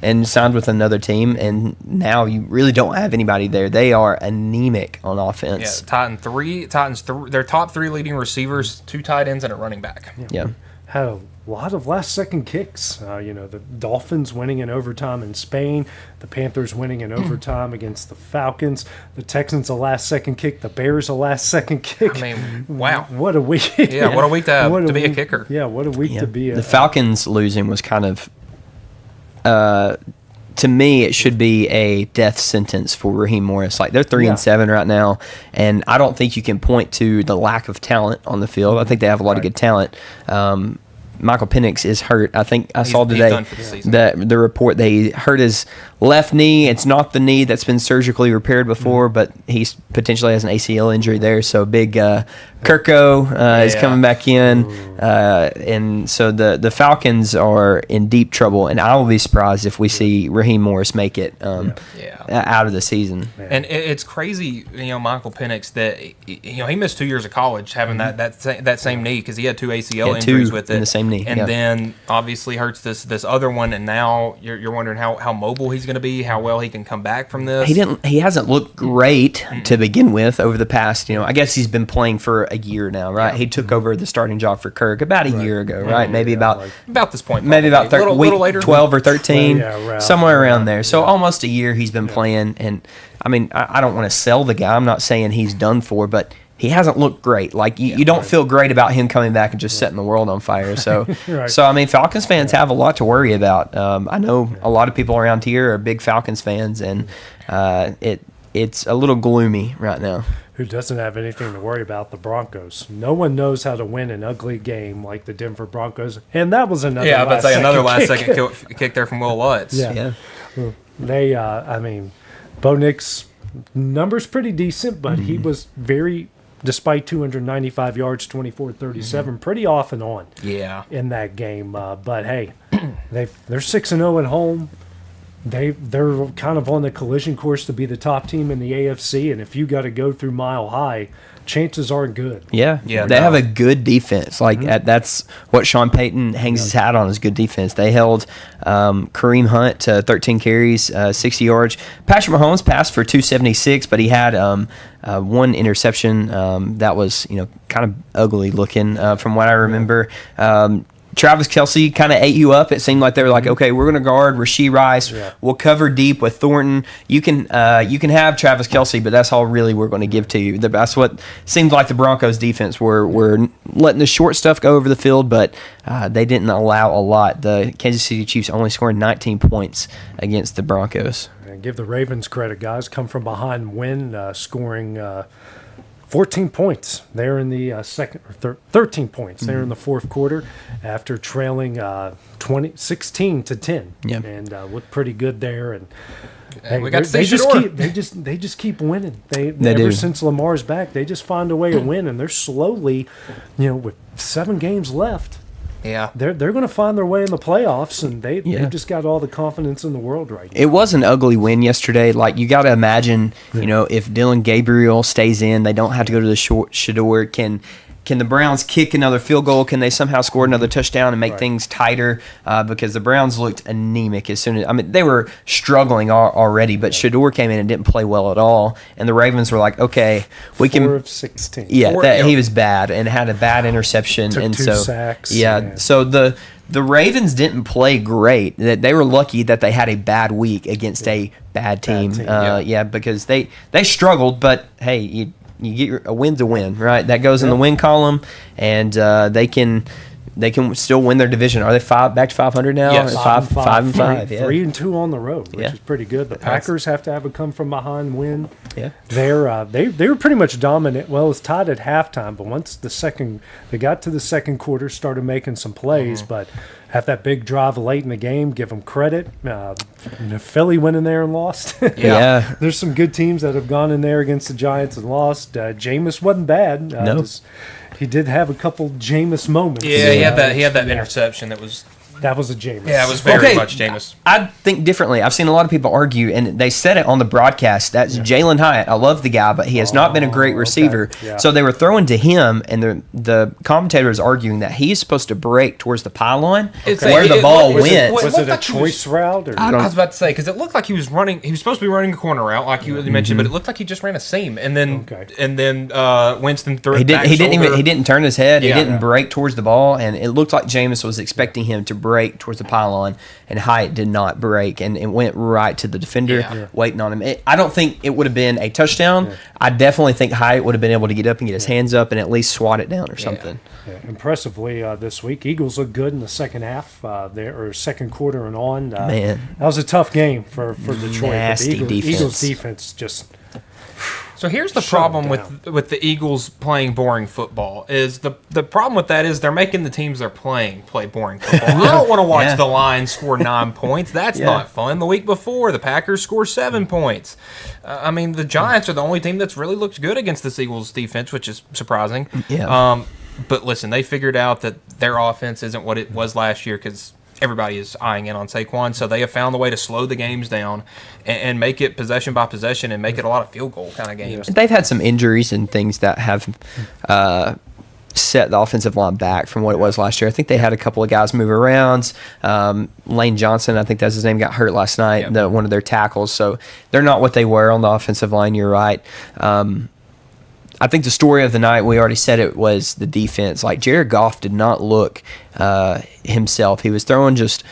Speaker 9: and signed with another team, and now you really don't have anybody there. They are anemic on offense.
Speaker 8: Yeah, Titans, their top 3 leading receivers, 2 tight ends, and a running back.
Speaker 6: Yeah. Had a lot of last-second kicks. The Dolphins winning in overtime in Spain, the Panthers winning in overtime against the Falcons, the Texans a last-second kick, the Bears a last-second kick.
Speaker 8: I mean, wow.
Speaker 6: What a week.
Speaker 8: Yeah, what a week to be a kicker.
Speaker 6: Yeah, what a week to be a...
Speaker 9: The Falcons losing was kind of... to me, it should be a death sentence for Raheem Morris. Like, they're 3-7 right now, and I don't think you can point to the lack of talent on the field. I think they have a lot of good talent. Michael Penix is hurt. I think I saw today the report that he hurt his left knee. It's not the knee that's been surgically repaired before, but he potentially has an ACL injury there. So big Kirko is coming back in, and so the Falcons are in deep trouble. And I will be surprised if we see Raheem Morris make it out of the season.
Speaker 8: And it's crazy, Michael Penix, that he missed 2 years of college having that same knee because he had 2 ACL injuries with it
Speaker 9: in the same knee,
Speaker 8: and then obviously hurts this other one, and now you're wondering how mobile he's going to be, how well he can come back from this.
Speaker 9: He hasn't looked great to begin with over the past. I guess he's been playing for a year now, right? He took over the starting job for Kirk about a year ago, right? Maybe about
Speaker 8: this point,
Speaker 9: maybe about
Speaker 8: little later,
Speaker 9: 12 or 13, somewhere around there. So almost a year he's been playing, and I mean, I don't want to sell the guy. I'm not saying he's done for, but he hasn't looked great. Like you don't feel great about him coming back and just setting the world on fire. So, so I mean, Falcons fans have a lot to worry about. I know a lot of people around here are big Falcons fans, and it's a little gloomy right now.
Speaker 6: Who doesn't have anything to worry about? The Broncos. No one knows how to win an ugly game like the Denver Broncos, and that was another.
Speaker 8: Yeah, I was about to say another last second kick there from Will Lutz.
Speaker 6: Yeah. They. I mean, Bo Nix numbers pretty decent, but he was very, despite 295 yards, 24-37, pretty off and on.
Speaker 8: Yeah.
Speaker 6: In that game, but hey, they're 6-0 at home. They're kind of on the collision course to be the top team in the AFC, and if you got to go through Mile High, chances aren't good.
Speaker 9: Yeah. They have a good defense. Like that's what Sean Payton hangs his hat on, is good defense. They held Kareem Hunt to 13 carries, 60 yards. Patrick Mahomes passed for 276, but he had one interception that was kind of ugly looking from what I remember. Travis Kelce kind of ate you up. It seemed like they were like, okay, we're going to guard Rashee Rice. Yeah. We'll cover deep with Thornton. You can have Travis Kelce, but that's all really we're going to give to you. That's what seemed like the Broncos defense were letting the short stuff go over the field, but they didn't allow a lot. The Kansas City Chiefs only scored 19 points against the Broncos.
Speaker 6: And give the Ravens credit, guys. Come from behind win, scoring 14 points there in the 13 points there in the fourth quarter after trailing 16-10.
Speaker 9: Yep.
Speaker 6: And looked pretty good there. And
Speaker 8: we got to see
Speaker 6: they just keep winning. They
Speaker 9: do.
Speaker 6: Ever since Lamar's back, they just find a way to win, and they're slowly, with 7 games left.
Speaker 8: Yeah,
Speaker 6: they're going to find their way in the playoffs, and they've just got all the confidence in the world right now.
Speaker 9: It was an ugly win yesterday. Like, you got to imagine, if Dylan Gabriel stays in, they don't have to go to the Shador. Can the Browns kick another field goal? Can they somehow score another touchdown and make things tighter? Because the Browns looked anemic as soon as they were struggling already, but Shador came in and didn't play well at all. And the Ravens were like, okay, we can.
Speaker 6: 4 of 16.
Speaker 9: Yeah, he was bad and had a bad interception.
Speaker 6: Took
Speaker 9: and
Speaker 6: 2 sacks.
Speaker 9: Yeah, so the Ravens didn't play great. They were lucky that they had a bad week against a bad team. Because they struggled, but hey, you get a win's a win, right? That goes in the win column, and they can still win their division. Are they back to 500 now?
Speaker 6: Yes,
Speaker 9: 5-5.
Speaker 6: 3-2 on the road, which is pretty good. The Packers have to have a come from behind win.
Speaker 9: Yeah,
Speaker 6: they were pretty much dominant. Well, it was tied at halftime, but once they got to the second quarter, started making some plays, but had that big drive late in the game. Give them credit. Philly went in there and lost. There's some good teams that have gone in there against the Giants and lost. Jameis wasn't bad.
Speaker 9: No.
Speaker 6: He did have a couple Jameis moments.
Speaker 8: Yeah, he had that interception that was
Speaker 6: a Jameis.
Speaker 8: Yeah, it was very much Jameis.
Speaker 9: I think differently. I've seen a lot of people argue, and they said it on the broadcast. That's Jalen Hyatt. I love the guy, but he has not been a great receiver.
Speaker 6: Okay. Yeah.
Speaker 9: So they were throwing to him, and the commentator is arguing that he's supposed to break towards the pylon where the ball went.
Speaker 6: Was it a choice route? Or?
Speaker 8: I was about to say, because it looked like he was running. He was supposed to be running a corner route, like you mentioned, but it looked like he just ran a seam, and then Winston threw it back.
Speaker 9: He didn't turn his head. He didn't break towards the ball, and it looked like Jameis was expecting him to break towards the pylon, and Hyatt did not break, and it went right to the defender waiting on him. I don't think it would have been a touchdown. I definitely think Hyatt would have been able to get up and get his hands up and at least swat it down or something.
Speaker 6: Impressively this week, Eagles looked good in the second half, or second quarter and on.
Speaker 9: Man,
Speaker 6: that was a tough game for Detroit.
Speaker 9: Nasty
Speaker 6: the
Speaker 9: defense.
Speaker 6: Eagles defense just
Speaker 8: So here's the problem with the Eagles playing boring football is the problem with that is they're making the teams they're playing play boring football. I don't want to watch the Lions score 9 points. That's not fun. The week before, the Packers scored 7 points. I mean, the Giants are the only team that's really looked good against this Eagles defense, which is surprising.
Speaker 9: Yeah.
Speaker 8: But listen, they figured out that their offense isn't what it was last year because everybody is eyeing in on Saquon, so they have found a way to slow the games down and make it possession by possession and make it a lot of field goal kind of games.
Speaker 9: They've had some injuries and things that have set the offensive line back from what it was last year. I think they had a couple of guys move around. Lane Johnson, I think that's his name, got hurt last night, one of their tackles. So they're not what they were on the offensive line. You're right. I think the story of the night, we already said it, was the defense. Like, Jared Goff did not look himself. He was throwing just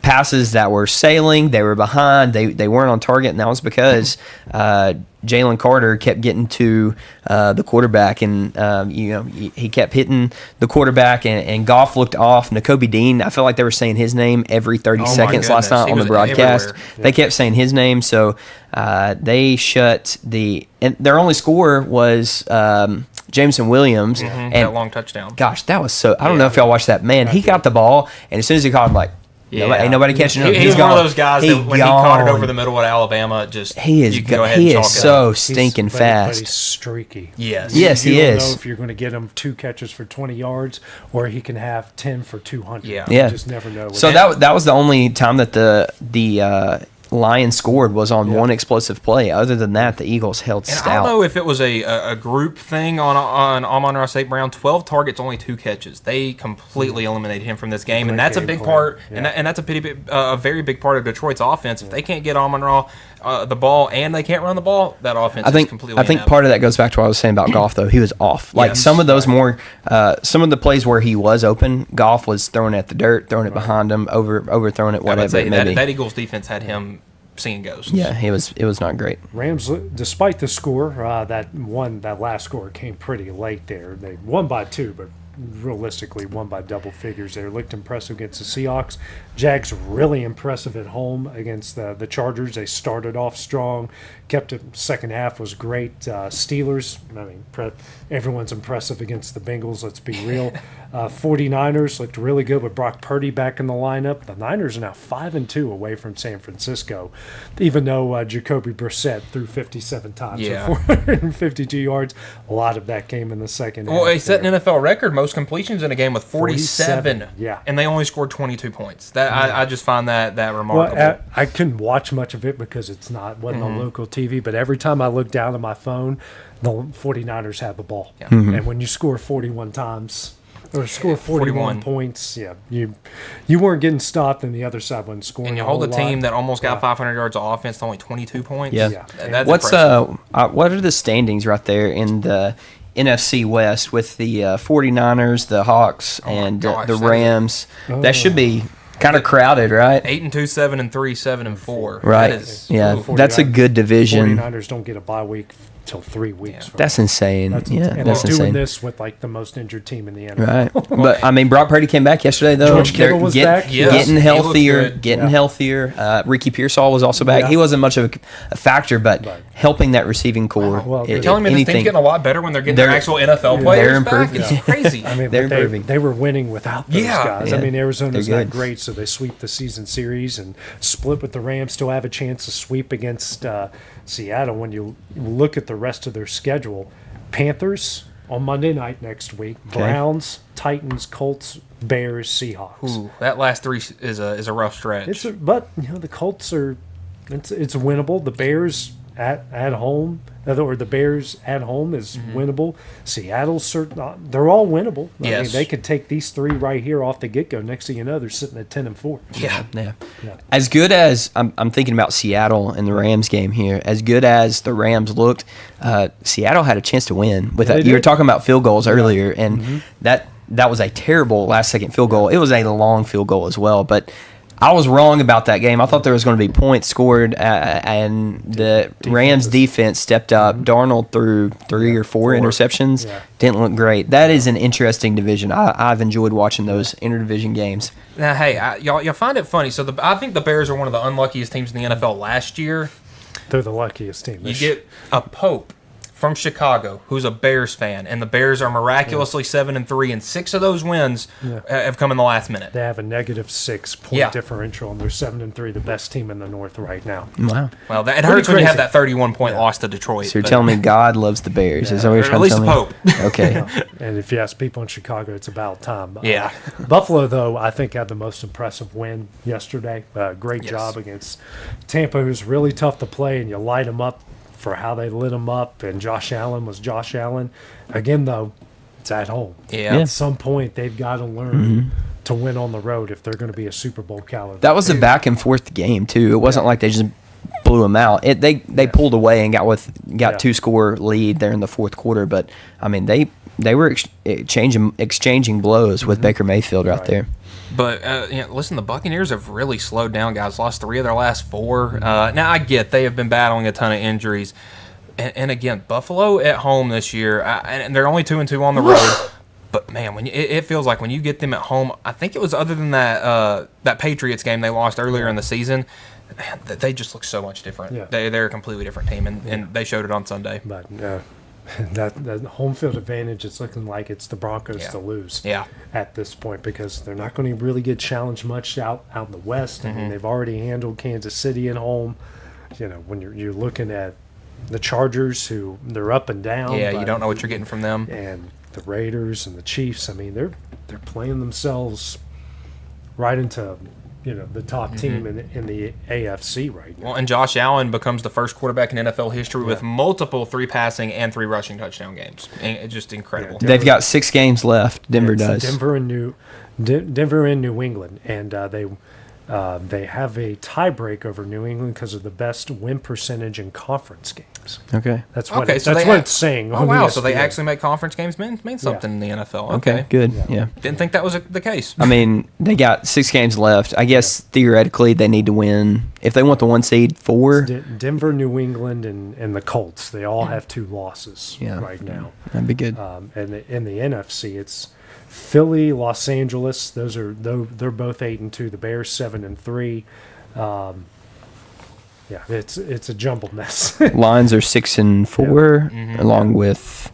Speaker 9: passes that were sailing. They were behind. They weren't on target, and that was because Jalen Carter kept getting to the quarterback, and he kept hitting the quarterback, and Goff looked off. N'Kobe Dean, I felt like they were saying his name every 30 seconds last night on the broadcast. They kept saying his name, so they shut and their only score was Jameson Williams. And
Speaker 8: that long touchdown.
Speaker 9: Gosh, that was so. I don't know if y'all watched that. Man, he got the ball, and as soon as he caught him, like, ain't nobody catching him.
Speaker 8: He's one of those guys that when he caught it over the middle at Alabama,
Speaker 9: he is so stinking fast.
Speaker 6: But he's streaky.
Speaker 8: Yes,
Speaker 9: he
Speaker 6: you
Speaker 9: is.
Speaker 6: You don't know if you're going to get him 2 catches for 20 yards or he can have 10 for 200.
Speaker 9: Yeah.
Speaker 6: You just never know.
Speaker 9: So that was the only time that the Lions scored was on one explosive play. Other than that, the Eagles held stout.
Speaker 8: I don't know if it was a group thing on Amon-Ra St. Brown. 12 targets, only 2 catches. They completely eliminated him from this game, and that's a big part. And that's a very big part of Detroit's offense. If they can't get Amon-Ra the ball and they can't run the ball, that offense is completely.
Speaker 9: I think part of that goes back to what I was saying about Goff. Though he was off. Like some of those some of the plays where he was open, Goff was throwing at the dirt, throwing it behind him, overthrowing it, whatever it may be.
Speaker 8: That Eagles defense had him seeing ghosts.
Speaker 9: Yeah, it was not great.
Speaker 6: Rams, despite the score, that last score came pretty late there. They won by 2, but realistically won by double figures. They looked impressive against the Seahawks. Jags really impressive at home against the Chargers. They started off strong, kept it. Second half was great. Steelers, I mean, everyone's impressive against the Bengals. Let's be real. 49ers looked really good with Brock Purdy back in the lineup. The Niners are now 5-2 away from San Francisco, even though Jacoby Brissett threw 57 times for 452 yards. A lot of that came in the second half.
Speaker 8: Well, he set an NFL record, most completions in a game with 47.
Speaker 6: Yeah.
Speaker 8: And they only scored 22 points. I just find that remarkable.
Speaker 6: Well, I couldn't watch much of it because wasn't on local TV, but every time I looked down at my phone, the 49ers had the ball. Yeah. Mm-hmm. And when you score 41 times or score 41 points, you weren't getting stopped and the other side wasn't scoring.
Speaker 8: And you hold a team that almost got 500 yards of offense to only 22 points.
Speaker 9: Yeah.
Speaker 8: That's
Speaker 9: what are the standings right there in the NFC West with the 49ers, the Hawks, and the Rams? That should be kind of crowded, right?
Speaker 8: 8-2, 7-3, 7-4.
Speaker 9: Right. That's a good division.
Speaker 6: 49ers don't get a bye week till 3 weeks.
Speaker 9: That's insane.
Speaker 6: And
Speaker 9: that's
Speaker 6: they're
Speaker 9: insane.
Speaker 6: doing this with like the most injured team in the NFL.
Speaker 9: Right. But I mean, Brock Purdy came back yesterday though.
Speaker 6: George Kittle was back.
Speaker 9: Getting healthier. Ricky Pearsall was also back. He wasn't much of a factor, but helping that receiving core.
Speaker 8: You're telling me this team's getting a lot better when they're getting their actual NFL players
Speaker 9: they're improving.
Speaker 8: back? It's crazy.
Speaker 6: I mean, they were winning without those guys.
Speaker 9: Yeah.
Speaker 6: I mean, Arizona's not great, so they sweep the season series and split with the Rams. Still have a chance to sweep against Seattle. When you look at the rest of their schedule, Panthers on Monday night next week, Browns, Titans, Colts, Bears, Seahawks.
Speaker 8: Ooh, that last 3 is a rough stretch.
Speaker 6: But the Colts are it's winnable. The Bears at home, or the Bears at home is winnable. Seattle's they're all winnable.
Speaker 8: Yes.
Speaker 6: I mean, they could take these 3 right here off the get-go. Next thing you know, they're sitting at 10-4.
Speaker 9: Yeah. As good as I'm thinking about Seattle and the Rams game here, as good as the Rams looked, Seattle had a chance to win. You were talking about field goals earlier, and that was a terrible last-second field goal. It was a long field goal as well, but I was wrong about that game. I thought there was going to be points scored, and the Rams defense stepped up. Darnold threw 3 or 4 interceptions. Didn't look great. That is an interesting division. I've enjoyed watching those interdivision games.
Speaker 8: Now, hey, y'all find it funny. So I think the Bears are one of the unluckiest teams in the NFL last year.
Speaker 6: They're the luckiest team.
Speaker 8: You get a Pope from Chicago who's a Bears fan, and the Bears are miraculously 7-3, and 6 of those wins have come in the last minute.
Speaker 6: They have a -6 point differential, and they're 7-3, the best team in the North right now.
Speaker 9: Wow.
Speaker 8: Well, it hurts when you have that 31-point loss to Detroit.
Speaker 9: So you're telling me God loves the Bears? Is that what you're
Speaker 8: Or
Speaker 9: trying
Speaker 8: at least
Speaker 9: to
Speaker 8: the
Speaker 9: tell me?
Speaker 8: Pope.
Speaker 9: Okay.
Speaker 6: And if you ask people in Chicago, it's about time.
Speaker 8: Yeah.
Speaker 6: Buffalo, though, I think had the most impressive win yesterday. Great job against Tampa, who's really tough to play, and you light them up for how they lit him up, and Josh Allen was Josh Allen. Again, though, it's at home.
Speaker 8: Yeah.
Speaker 6: At some point, they've got to learn to win on the road if they're going to be a Super Bowl caliber.
Speaker 9: That was a back and forth game too. It wasn't like they just blew them out. They pulled away and got 2-score lead there in the fourth quarter. But I mean, they were exchanging blows with Baker Mayfield out there.
Speaker 8: But listen, the Buccaneers have really slowed down, guys. Lost 3 of their last 4. Now I get they have been battling a ton of injuries, and again, Buffalo at home this year, and they're only 2-2 on the road. But man, when it feels like when you get them at home, I think it was other than that Patriots game they lost earlier in the season, man, they just look so much different.
Speaker 6: Yeah.
Speaker 8: They're a completely different team, and they showed it on Sunday.
Speaker 6: But that home field advantage, it's looking like it's the Broncos to lose at this point, because they're not going to really get challenged much out in the West. I mean, they've already handled Kansas City at home. You know, when you're looking at the Chargers, who they're up and down.
Speaker 8: Yeah, you don't know what you're getting from them.
Speaker 6: And the Raiders and the Chiefs, I mean, they're playing themselves right into the top team in the AFC right now.
Speaker 8: Well, and Josh Allen becomes the first quarterback in NFL history with multiple 3 passing and 3 rushing touchdown games. It's just incredible.
Speaker 9: They've got 6 games left. Denver does.
Speaker 6: Denver and New England, and they have a tiebreak over New England because of the best win percentage in conference games.
Speaker 9: Okay,
Speaker 6: that's what it's saying.
Speaker 8: Oh wow! So they actually make conference games mean something in the NFL.
Speaker 9: Okay, good. Yeah.
Speaker 8: Didn't think that was the case.
Speaker 9: I mean, they got 6 games left. I guess theoretically they need to win if they want the 1 seed. 4.
Speaker 6: Denver, New England, and the Colts. They all have 2 losses right now.
Speaker 9: That'd be good.
Speaker 6: And in the NFC, it's Philly, Los Angeles. They're both 8-2. The Bears 7-3. Yeah, it's a jumbled mess.
Speaker 9: Lines are 6-4, along with.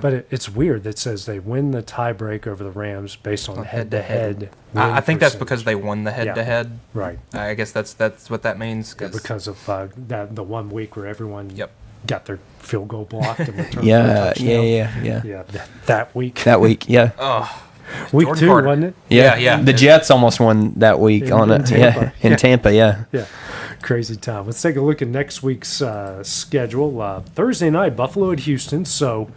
Speaker 6: But it's weird that says they win the tiebreak over the Rams based on head-to-head.
Speaker 8: I think that's because they won the head-to-head.
Speaker 6: Right.
Speaker 8: I guess that's what that means.
Speaker 6: Because of the 1 week where everyone got their field goal blocked and returned for a
Speaker 9: Yeah.
Speaker 6: Yeah, that week.
Speaker 9: That week, yeah.
Speaker 8: Oh.
Speaker 6: Week
Speaker 8: Jordan
Speaker 6: 2,
Speaker 8: Carter.
Speaker 6: wasn't it?
Speaker 8: Yeah.
Speaker 9: The Jets almost won that week in Tampa. In Tampa, yeah.
Speaker 6: Crazy time. Let's take a look at next week's schedule. Thursday night, Buffalo at Houston. So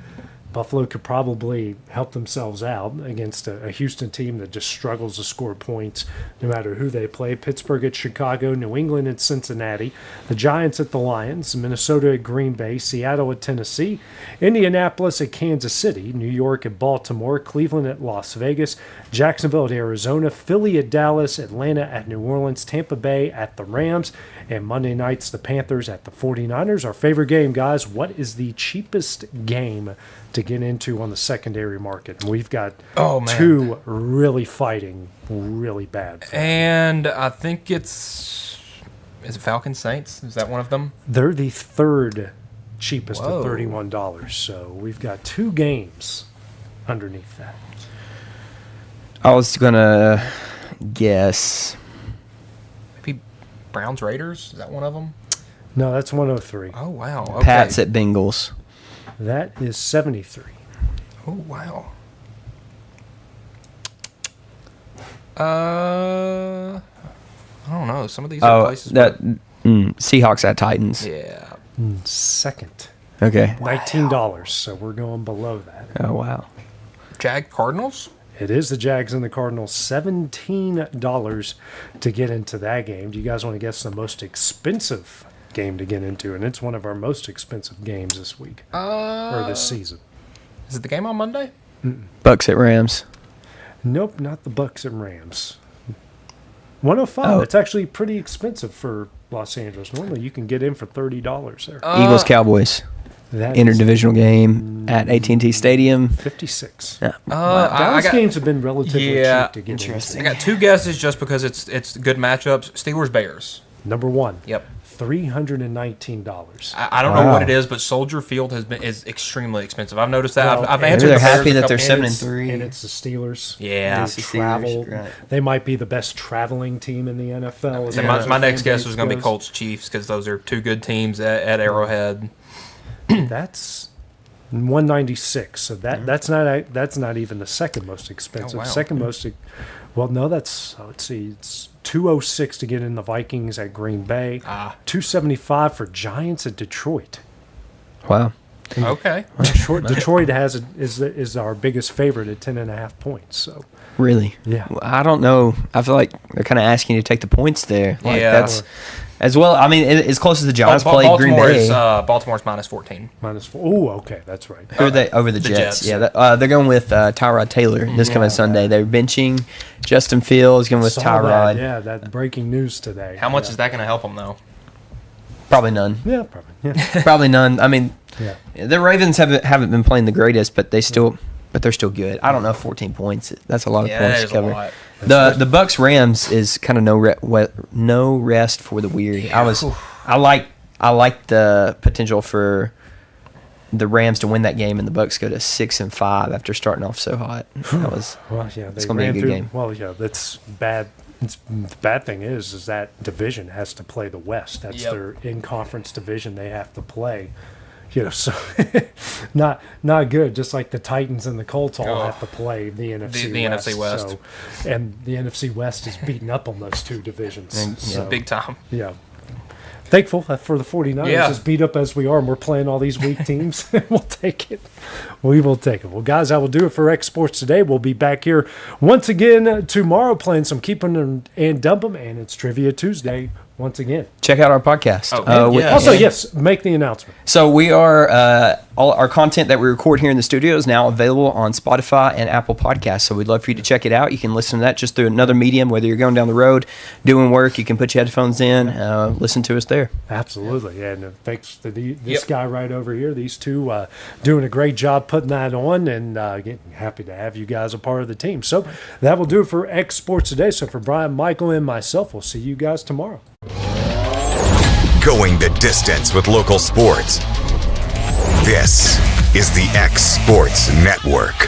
Speaker 6: Buffalo could probably help themselves out against a Houston team that just struggles to score points no matter who they play. Pittsburgh at Chicago, New England at Cincinnati, the Giants at the Lions, Minnesota at Green Bay, Seattle at Tennessee, Indianapolis at Kansas City, New York at Baltimore, Cleveland at Las Vegas, Jacksonville at Arizona, Philly at Dallas, Atlanta at New Orleans, Tampa Bay at the Rams, and Monday nights the Panthers at the 49ers. Our favorite game, guys. What is the cheapest game to get into on the secondary market? And we've got 2 really fighting really bad.
Speaker 8: And I think is it Falcons Saints? Is that one of them?
Speaker 6: They're the 3rd cheapest at $31. So we've got 2 games underneath that.
Speaker 9: I was gonna guess
Speaker 8: maybe Browns Raiders. Is that one of them?
Speaker 6: No, that's 103.
Speaker 8: Oh wow. Okay.
Speaker 9: Pats at Bengals.
Speaker 6: That is 73.
Speaker 8: Oh wow. I don't know. Some of these are places.
Speaker 9: Seahawks at Titans.
Speaker 8: Yeah.
Speaker 6: Second.
Speaker 9: Okay.
Speaker 6: $19. So we're going below that.
Speaker 9: Oh wow.
Speaker 8: Jag Cardinals.
Speaker 6: It is the Jags and the Cardinals. $17 to get into that game. Do you guys want to guess the most expensive game to get into? And it's one of our most expensive games this week or this season.
Speaker 8: Is it the game on Monday?
Speaker 9: Bucks at Rams.
Speaker 6: Nope, not the Bucks and Rams. 105. It's actually pretty expensive for Los Angeles. Normally you can get in for $30 there.
Speaker 9: Eagles Cowboys.
Speaker 6: That
Speaker 9: interdivisional game at AT&T Stadium.
Speaker 6: 56.
Speaker 9: Yeah.
Speaker 6: Dallas games have been relatively cheap to get
Speaker 9: interesting.
Speaker 8: I got 2 guesses just because it's good matchups. Steelers Bears.
Speaker 6: Number 1.
Speaker 8: Yep.
Speaker 6: $319.
Speaker 8: I don't know what it is, but Soldier Field is extremely expensive. I've noticed that.
Speaker 6: Well,
Speaker 8: I've answered.
Speaker 9: they're
Speaker 8: the Bears
Speaker 9: happy
Speaker 8: a
Speaker 9: that
Speaker 8: couple-
Speaker 9: they're 7-3,
Speaker 6: and it's the Steelers.
Speaker 8: Yeah,
Speaker 6: they travel.
Speaker 9: right.
Speaker 6: They might be the best traveling team in the NFL. as
Speaker 8: And
Speaker 6: far as
Speaker 8: my
Speaker 6: their
Speaker 8: next
Speaker 6: fan
Speaker 8: guess
Speaker 6: base
Speaker 8: was going to be
Speaker 6: goes.
Speaker 8: Colts Chiefs because those are two good teams at Arrowhead.
Speaker 6: That's 196. So that's not even the second most expensive.
Speaker 8: Oh, wow.
Speaker 6: Second most, well, no, that's let's see, it's 206 to get in the Vikings at Green Bay. 275 for Giants at Detroit.
Speaker 9: Wow.
Speaker 8: Okay.
Speaker 6: Detroit is our biggest favorite at 10.5 points. So
Speaker 9: Really?
Speaker 6: Yeah.
Speaker 9: I don't know. I feel like they're kind of asking you to take the points there. Like
Speaker 8: Yeah.
Speaker 9: That's as well. I mean, as close as the Giants played Green Bay.
Speaker 8: Baltimore's minus 14.
Speaker 6: Minus 4. Oh, okay, that's right.
Speaker 9: Who are they over the Jets?
Speaker 8: Jets.
Speaker 9: Yeah, they're going with Tyrod Taylor this coming Sunday. They're benching Justin Fields, going with
Speaker 6: Saw
Speaker 9: Tyrod.
Speaker 6: that breaking news today.
Speaker 8: How much is that going to help them, though?
Speaker 9: Probably none.
Speaker 6: Yeah, probably. Yeah.
Speaker 9: Probably none. I mean,
Speaker 6: Yeah.
Speaker 9: the Ravens haven't been playing the greatest, but they're still good. I don't know, 14 points. That's a lot of
Speaker 8: Yeah,
Speaker 9: points
Speaker 8: that
Speaker 9: to
Speaker 8: is a
Speaker 9: cover.
Speaker 8: lot.
Speaker 9: The Bucks Rams is kind of no rest for the weary. I like the potential for the Rams to win that game and the Bucks go to 6-5 after starting off so hot. It's gonna be a good game.
Speaker 6: Well, yeah, that's bad. The bad thing is that division has to play the West. That's their in-conference division they have to play. So not good. Just like the Titans and the Colts all have to play the NFC West.
Speaker 8: NFC West.
Speaker 6: And the NFC West is beating up on those two divisions.
Speaker 8: Big time.
Speaker 6: Yeah. Thankful for the 49ers, as beat up as we are, and we're playing all these weak teams. We'll take it. We will take it. Well, guys, I will do it for X Sports today. We'll be back here once again tomorrow playing some Keep 'em and Dump 'em, and it's Trivia Tuesday once again.
Speaker 9: Check out our podcast.
Speaker 6: Also, yes, make the announcement.
Speaker 9: So we are all our content that we record here in the studio is now available on Spotify and Apple Podcasts. So we'd love for you to check it out. You can listen to that just through another medium, whether you're going down the road, doing work. You can put your headphones in, listen to us there.
Speaker 6: Absolutely, and thanks to this guy right over here. These two doing a great job putting that on, and getting happy to have you guys a part of the team. So that will do it for X Sports today. So for Brian, Michael, and myself, we'll see you guys tomorrow.
Speaker 1: Going the distance with local sports. This is the X Sports Network.